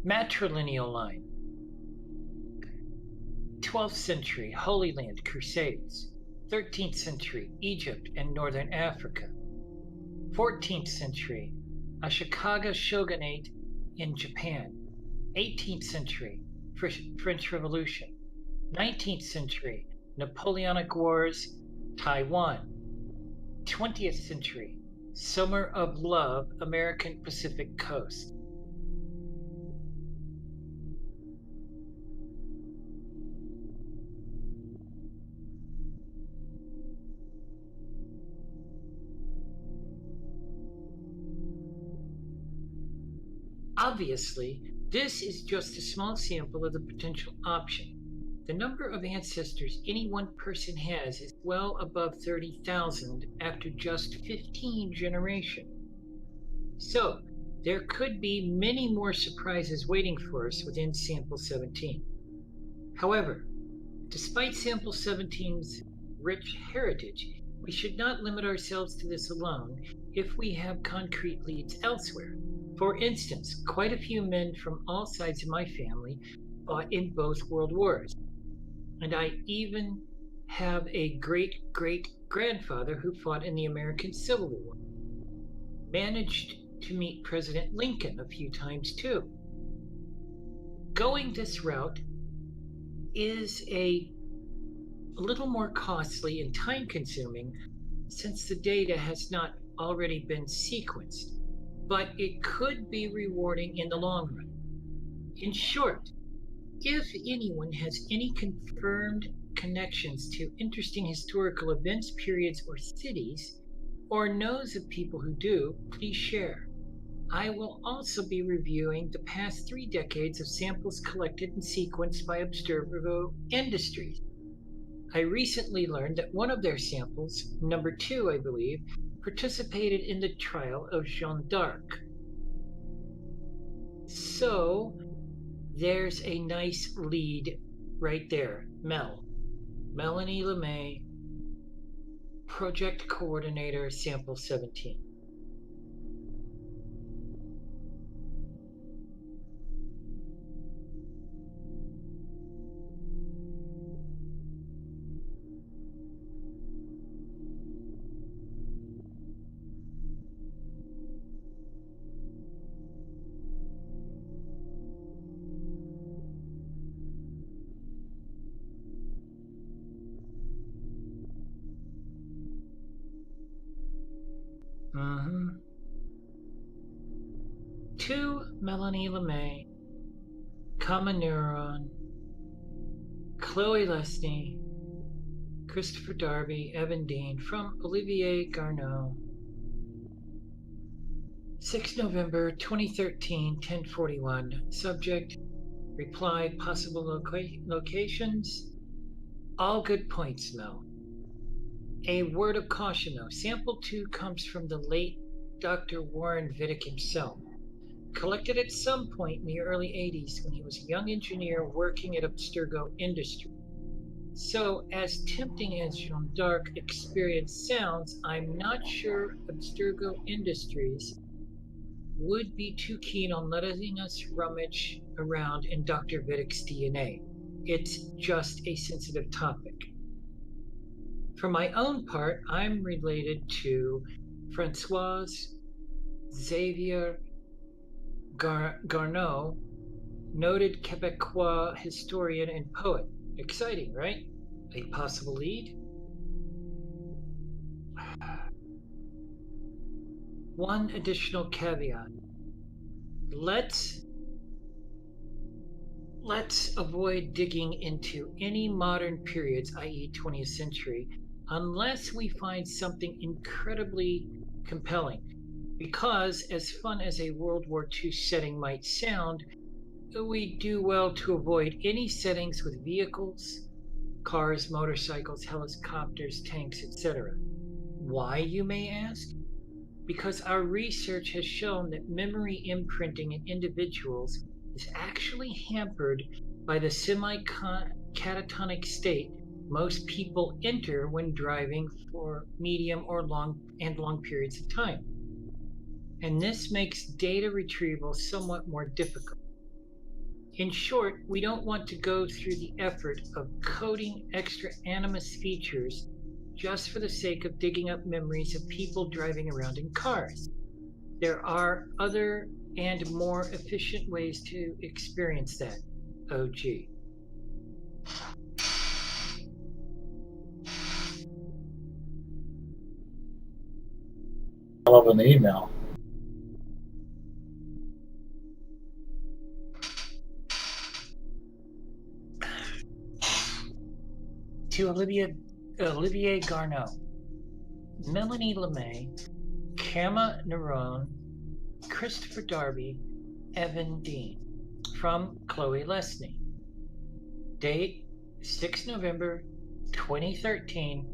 Matrilineal line, 12th century Holy Land Crusades, 13th century Egypt and Northern Africa, 14th century Ashikaga Shogunate in Japan, 18th century French Revolution, 19th century Napoleonic Wars, Taiwan, 20th century Summer of Love, American Pacific Coast. Obviously, this is just a small sample of the potential option. The number of ancestors any one person has is well above 30,000 after just 15 generations. So, there could be many more surprises waiting for us within Sample 17. However, despite Sample 17's rich heritage, we should not limit ourselves to this alone if we have concrete leads elsewhere. For instance, quite a few men from all sides of my family fought in both world wars. And I even have a great-great-grandfather who fought in the American Civil War. Managed to meet President Lincoln a few times too. Going this route is a little more costly and time-consuming since the data has not already been sequenced, but it could be rewarding in the long run. In short, if anyone has any confirmed connections to interesting historical events, periods, or cities, or knows of people who do, please share. I will also be reviewing the past 3 decades of samples collected and sequenced by Abstergo Industries. I recently learned that one of their samples, number 2 I believe, participated in the trial of Jeanne d'Arc. So, there's a nice lead right there. Melanie LeMay, Project Coordinator, Sample 17. To Melanie LeMay, Common Neuron, Chloe Lesney, Christopher Darby, Evan Dean, from Olivier Garneau. 6 November 2013, 10:41. Subject, reply, possible locations. All good points, Mel. A word of caution though, Sample 2 comes from the late Dr. Warren Vidic himself. Collected at some point in the early 80s when he was a young engineer working at Abstergo Industries. So, as tempting as Jeanne d'Arc experience sounds, I'm not sure Abstergo Industries would be too keen on letting us rummage around in Dr. Vidic's DNA. It's just a sensitive topic. For my own part, I'm related to Françoise Xavier Garneau, noted Quebecois historian and poet. Exciting, right? A possible lead? One additional caveat. Let's avoid digging into any modern periods, i.e. 20th century, unless we find something incredibly compelling. Because, as fun as a World War II setting might sound, we do well to avoid any settings with vehicles, cars, motorcycles, helicopters, tanks, etc. Why, you may ask? Because our research has shown that memory imprinting in individuals is actually hampered by the semi-catatonic state most people enter when driving for medium or long periods of time. And this makes data retrieval somewhat more difficult. In short, we don't want to go through the effort of coding extra animus features just for the sake of digging up memories of people driving around in cars. There are other and more efficient ways to experience that. OG. I love an email. To Olivier Garneau, Melanie LeMay, Kama Nerone, Christopher Darby, Evan Dean. From Chloe Lesney. Date 6 November 2013,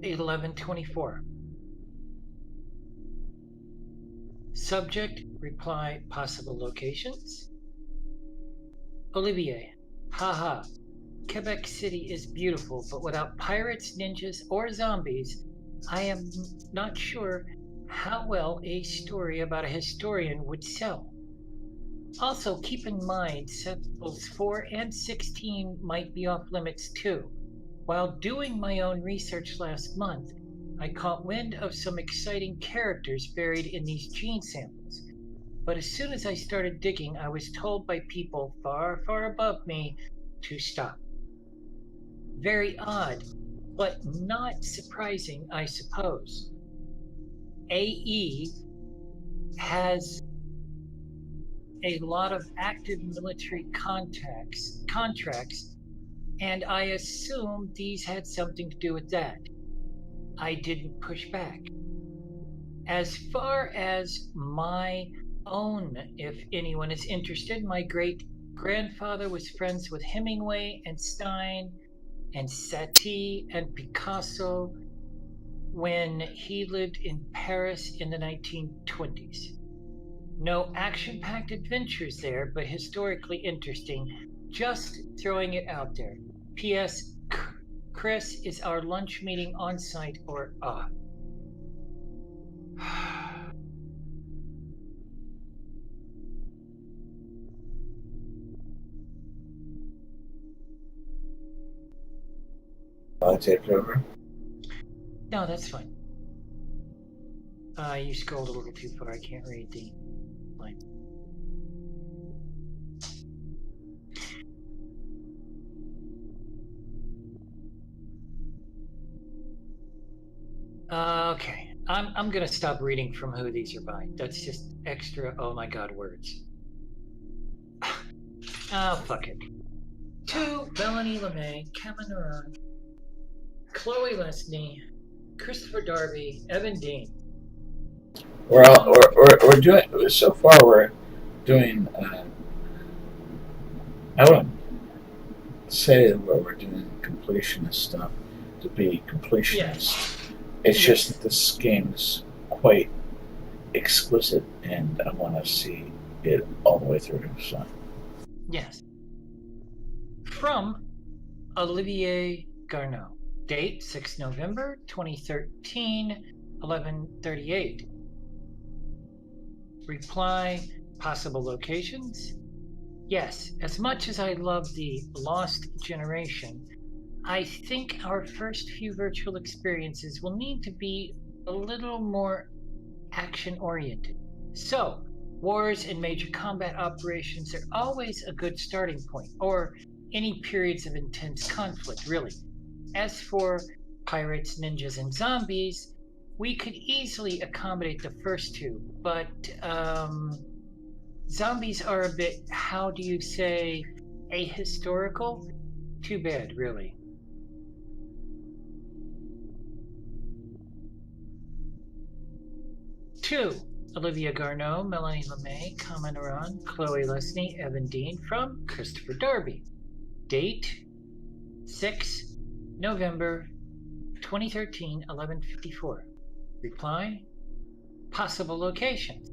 11:24. Subject, reply, possible locations. Olivier, haha. Quebec City is beautiful, but without pirates, ninjas, or zombies, I am not sure how well a story about a historian would sell. Also, keep in mind, Sepals 4 and 16 might be off limits too. While doing my own research last month, I caught wind of some exciting characters buried in these gene samples. But as soon as I started digging, I was told by people far, far above me to stop. Very odd, but not surprising, I suppose. AE has a lot of active military contracts, and I assumed these had something to do with that. I didn't push back. As far as my own, if anyone is interested, my great-grandfather was friends with Hemingway and Stein and Satie and Picasso when he lived in Paris in the 1920s. No action-packed adventures there, but historically interesting. Just throwing it out there. P.S. Chris, is our lunch meeting on site or off? Take over. No, that's fine. You scrolled a little too far. I can't read the line. Okay, I'm gonna stop reading from who these are by. That's just extra, oh my god, words. Oh, fuck it. To Melanie LeMay, Kama Nerone, Chloe Lesney, Christopher Darby, Evan Dean. We're doing, so far we're doing, I wouldn't say that we're doing completionist stuff to be completionist. Yes. It's just that this game is quite exquisite, and I want to see it all the way through. So. Yes. From Olivier Garneau. Date 6 November 2013, 11:38. Reply, possible locations. Yes, as much as I love the Lost Generation, I think our first few virtual experiences will need to be a little more action-oriented. So, wars and major combat operations are always a good starting point, or any periods of intense conflict, really. As for pirates, ninjas, and zombies, we could easily accommodate the first two, but zombies are a bit, how do you say, ahistorical? Too bad, really. 2. Olivia Garneau, Melanie LeMay, Kamanaran, Chloe Lesney, Evan Dean from Christopher Darby. Date 6 November 2013, 11:54. Reply, possible locations.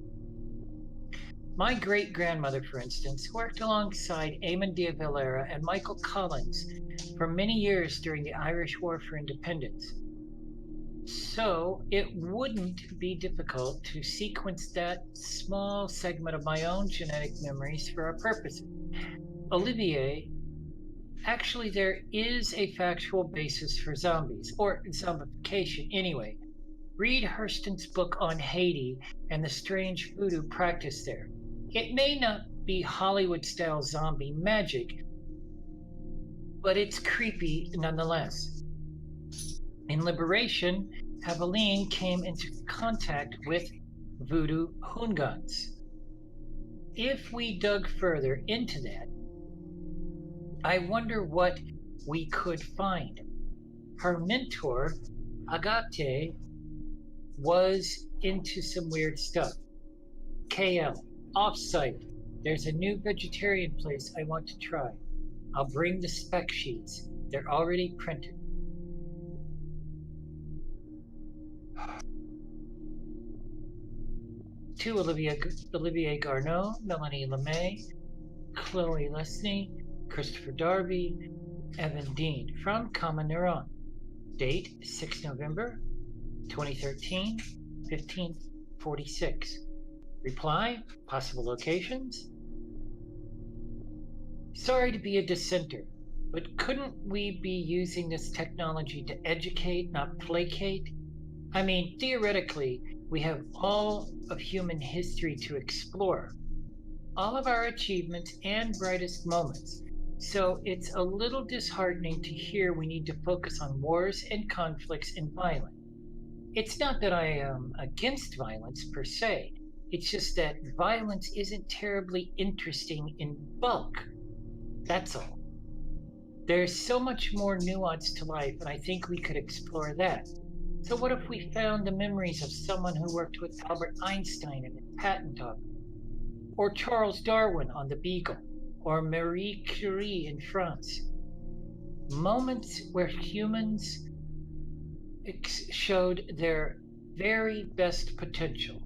My great-grandmother, for instance, worked alongside Eamon de Valera and Michael Collins for many years during the Irish War for Independence. So it wouldn't be difficult to sequence that small segment of my own genetic memories for our purposes. Olivier, actually there is a factual basis for zombies, or zombification anyway. Read Hurston's book on Haiti and the strange voodoo practice there. It may not be Hollywood-style zombie magic, but it's creepy nonetheless. In Liberation, Aveline came into contact with voodoo Houngans. If we dug further into that, I wonder what we could find. Her mentor, Agate, was into some weird stuff. KL, off-site. There's a new vegetarian place I want to try. I'll bring the spec sheets. They're already printed. To Olivier Garneau, Melanie LeMay, Chloe Lesney, Christopher Darby, Evan Dean from Common Neuron. Date 6 November 2013, 15:46. Reply, possible locations. Sorry to be a dissenter, but couldn't we be using this technology to educate, not placate? I mean, theoretically, we have all of human history to explore, all of our achievements and brightest moments. So it's a little disheartening to hear we need to focus on wars and conflicts and violence. It's not that I am against violence per se. It's just that violence isn't terribly interesting in bulk. That's all. There's so much more nuance to life, and I think we could explore that. So what if we found the memories of someone who worked with Albert Einstein in his patent office, or Charles Darwin on the Beagle, or Marie Curie in France? Moments where humans showed their very best potential.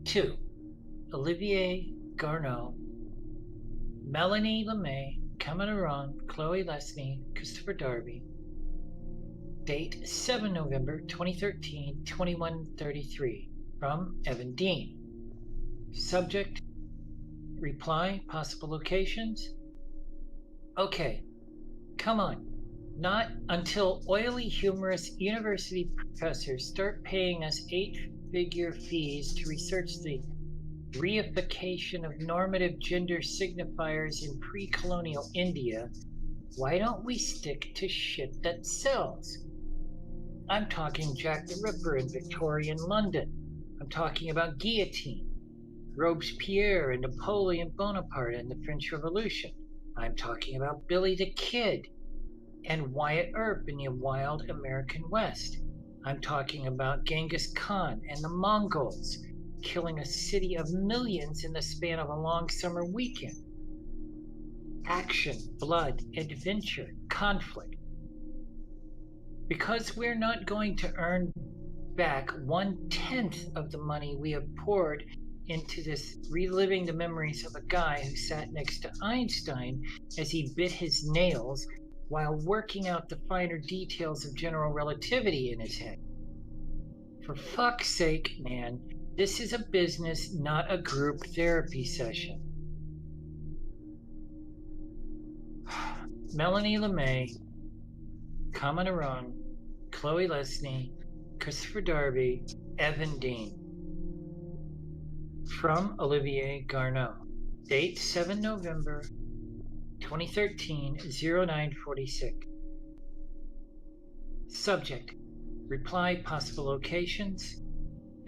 Two, Olivier Garneau, Melanie LeMay, Kamanaran, Chloe Lesney, Christopher Darby. Date 7 November 2013, 21:33. From Evan Dean. Subject, reply, possible locations. Okay, come on. Not until oily, humorous university professors start paying us 8-figure fees to research the reification of normative gender signifiers in pre-colonial India, why don't we stick to shit that sells? I'm talking Jack the Ripper in Victorian London. I'm talking about guillotine, Robespierre and Napoleon Bonaparte and the French Revolution. I'm talking about Billy the Kid and Wyatt Earp in the wild American West. I'm talking about Genghis Khan and the Mongols killing a city of millions in the span of a long summer weekend. Action, blood, adventure, conflict. Because we're not going to earn back 1/10 of the money we have poured into this reliving the memories of a guy who sat next to Einstein as he bit his nails while working out the finer details of general relativity in his head. For fuck's sake, man, this is a business, not a group therapy session. Melanie LeMay, Kamanaran, Chloe Lesney, Christopher Darby, Evan Dean. From Olivier Garneau. Date 7 November 2013, 09:46. Subject, reply, possible locations.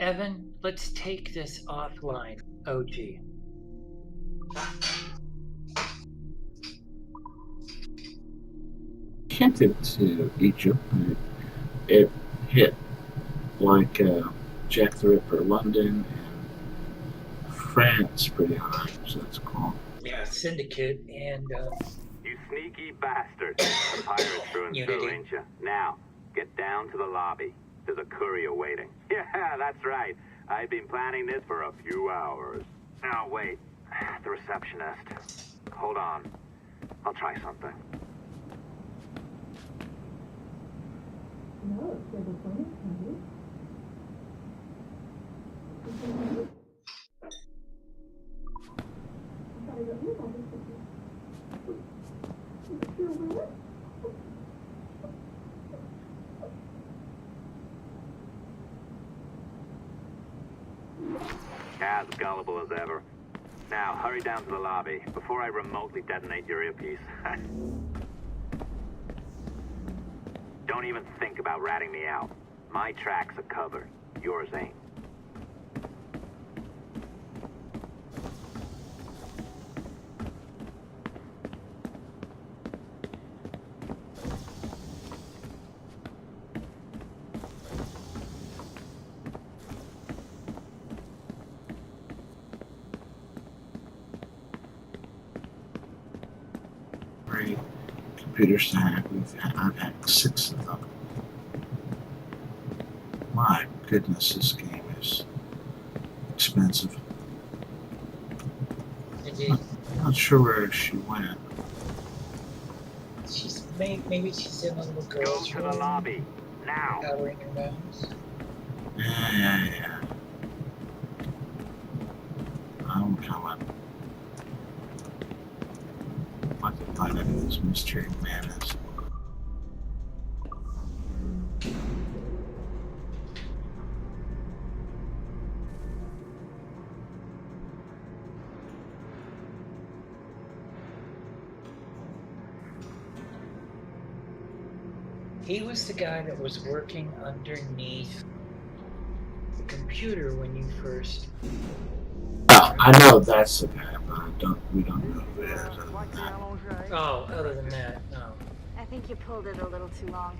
Evan, let's take this offline. OG. Can't get to Egypt. It hit like Jack the Ripper, London, and France pretty high, so that's cool. Yeah, Syndicate and You sneaky bastard. The pirates through and through, ain't you? Now, get down to the lobby. There's a courier waiting. Yeah, that's right. I've been planning this for a few hours. Now, wait. The receptionist. Hold on. I'll try something. As gullible as ever. Now, hurry down to the lobby before I remotely detonate your earpiece. Don't even think about ratting me out. My tracks are covered. Yours ain't. Great computers to hack. I've hacked 6 of them. My goodness, this game is expensive. Indeed. Not sure where she went. She's maybe she's in a little Go girl's to the room, lobby. Now. powdering her nose. Yeah. I'm coming. I can find out who this mystery man is. He was the guy that was working underneath the computer when you first. I know that's the guy, but we don't know who it is other than that. Oh, other than that, no. I think you pulled it a little too long.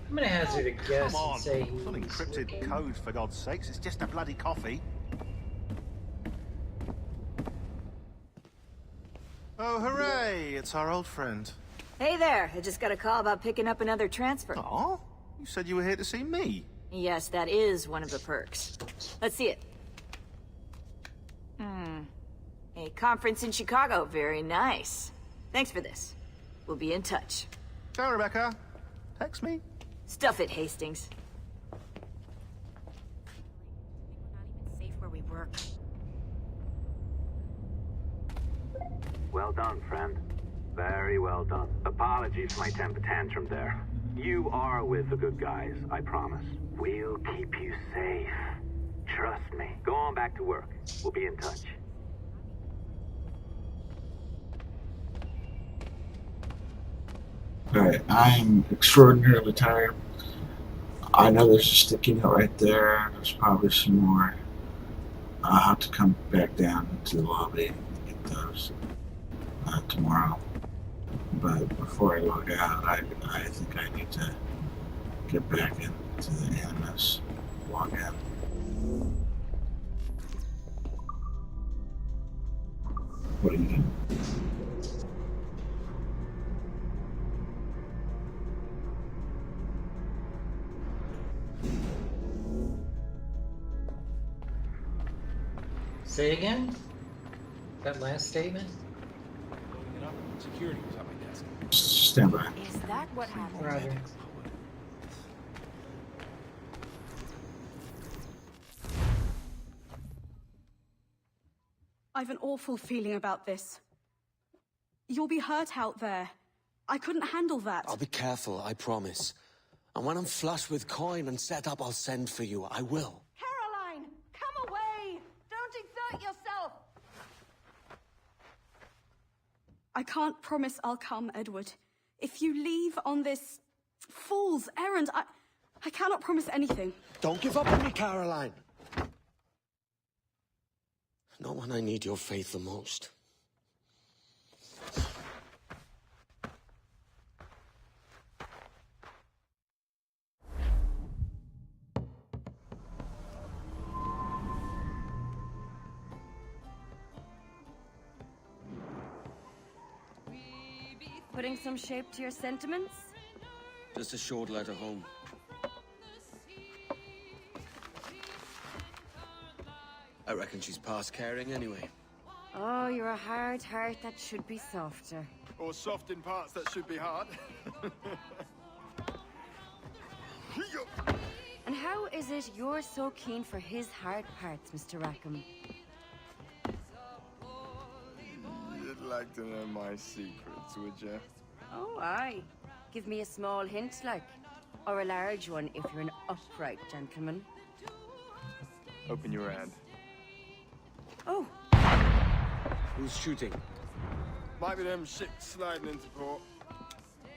I'm gonna hazard a guess Come on, and say it's not he's encrypted looking- code for God's sakes. It's just a bloody coffee. Oh, hooray! It's our old friend. Hey there, I just got a call about picking up another transfer. Oh? You said you were here to see me. Yes, that is one of the perks. Let's see it. A conference in Chicago, very nice. Thanks for this. We'll be in touch. Go, Rebecca. Text me. Stuff it, Hastings. We're not even safe where we work. Well done, friend. Very well done. Apologies for my temper tantrum there. You are with the good guys, I promise. We'll keep you safe. Trust me. Go on back to work. We'll be in touch. Alright, I'm extraordinarily tired. I know there's a sticky note right there. There's probably some more. I'll have to come back down to the lobby and get those tomorrow. But before I log out, I think I need to get back into the Animus login. What are you doing? Say again? That last statement? Loading it up. Security was at my desk. Stand by. Is that what happened? Roger. I've an awful feeling about this. You'll be hurt out there. I couldn't handle that. I'll be careful, I promise. And when I'm flush with coin and set up, I'll send for you. I will. Caroline, come away! Don't exert yourself! I can't promise I'll come, Edward. If you leave on this fool's errand, I cannot promise anything. Don't give up on me, Caroline. Not when I need your faith the most. Putting some shape to your sentiments? Just a short letter home. I reckon she's past caring anyway. Oh, you're a hard heart that should be softer. Or soft in parts that should be hard. And how is it you're so keen for his hard parts, Mr. Rackham? You'd like to know my secrets, would you? Oh, aye. Give me a small hint, like. Or a large one if you're an upright gentleman. Open your hand. Oh. Who's shooting? Might be them ships sliding into port.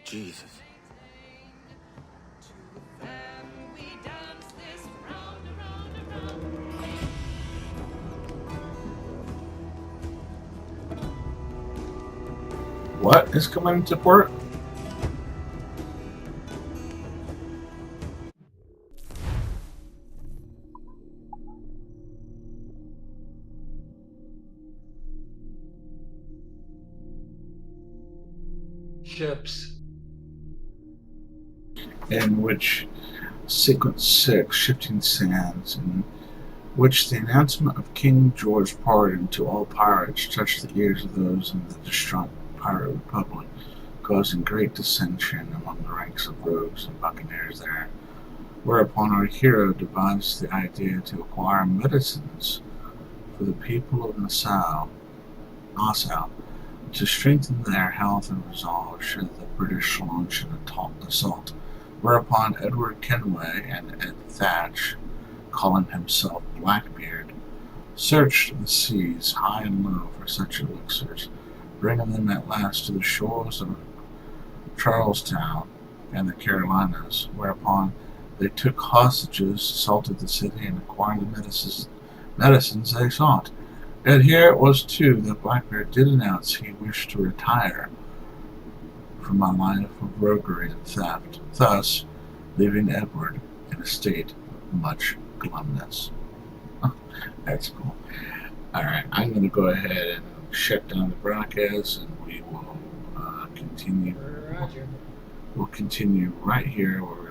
Jesus. What is coming into port? Ships. In which sequence 6, Shifting Sands, in which the announcement of King George's pardon to all pirates touched the ears of those in the distraught pirate republic, causing great dissension among the ranks of rogues and buccaneers there, whereupon our hero devised the idea to acquire medicines for the people of Nassau, to strengthen their health and resolve should the British launch an assault, whereupon Edward Kenway and Ed Thatch, calling himself Blackbeard, searched the seas high and low for such elixirs, bringing them at last to the shores of Charlestown and the Carolinas, whereupon they took hostages, assaulted the city, and acquired the medicines they sought. And here it was, too, that Blackbeard did announce he wished to retire from a life of roguery and theft, thus leaving Edward in a state of much glumness. That's cool. Alright, I'm going to go ahead and shut down the broadcast, and we will continue. Roger. We'll continue right here where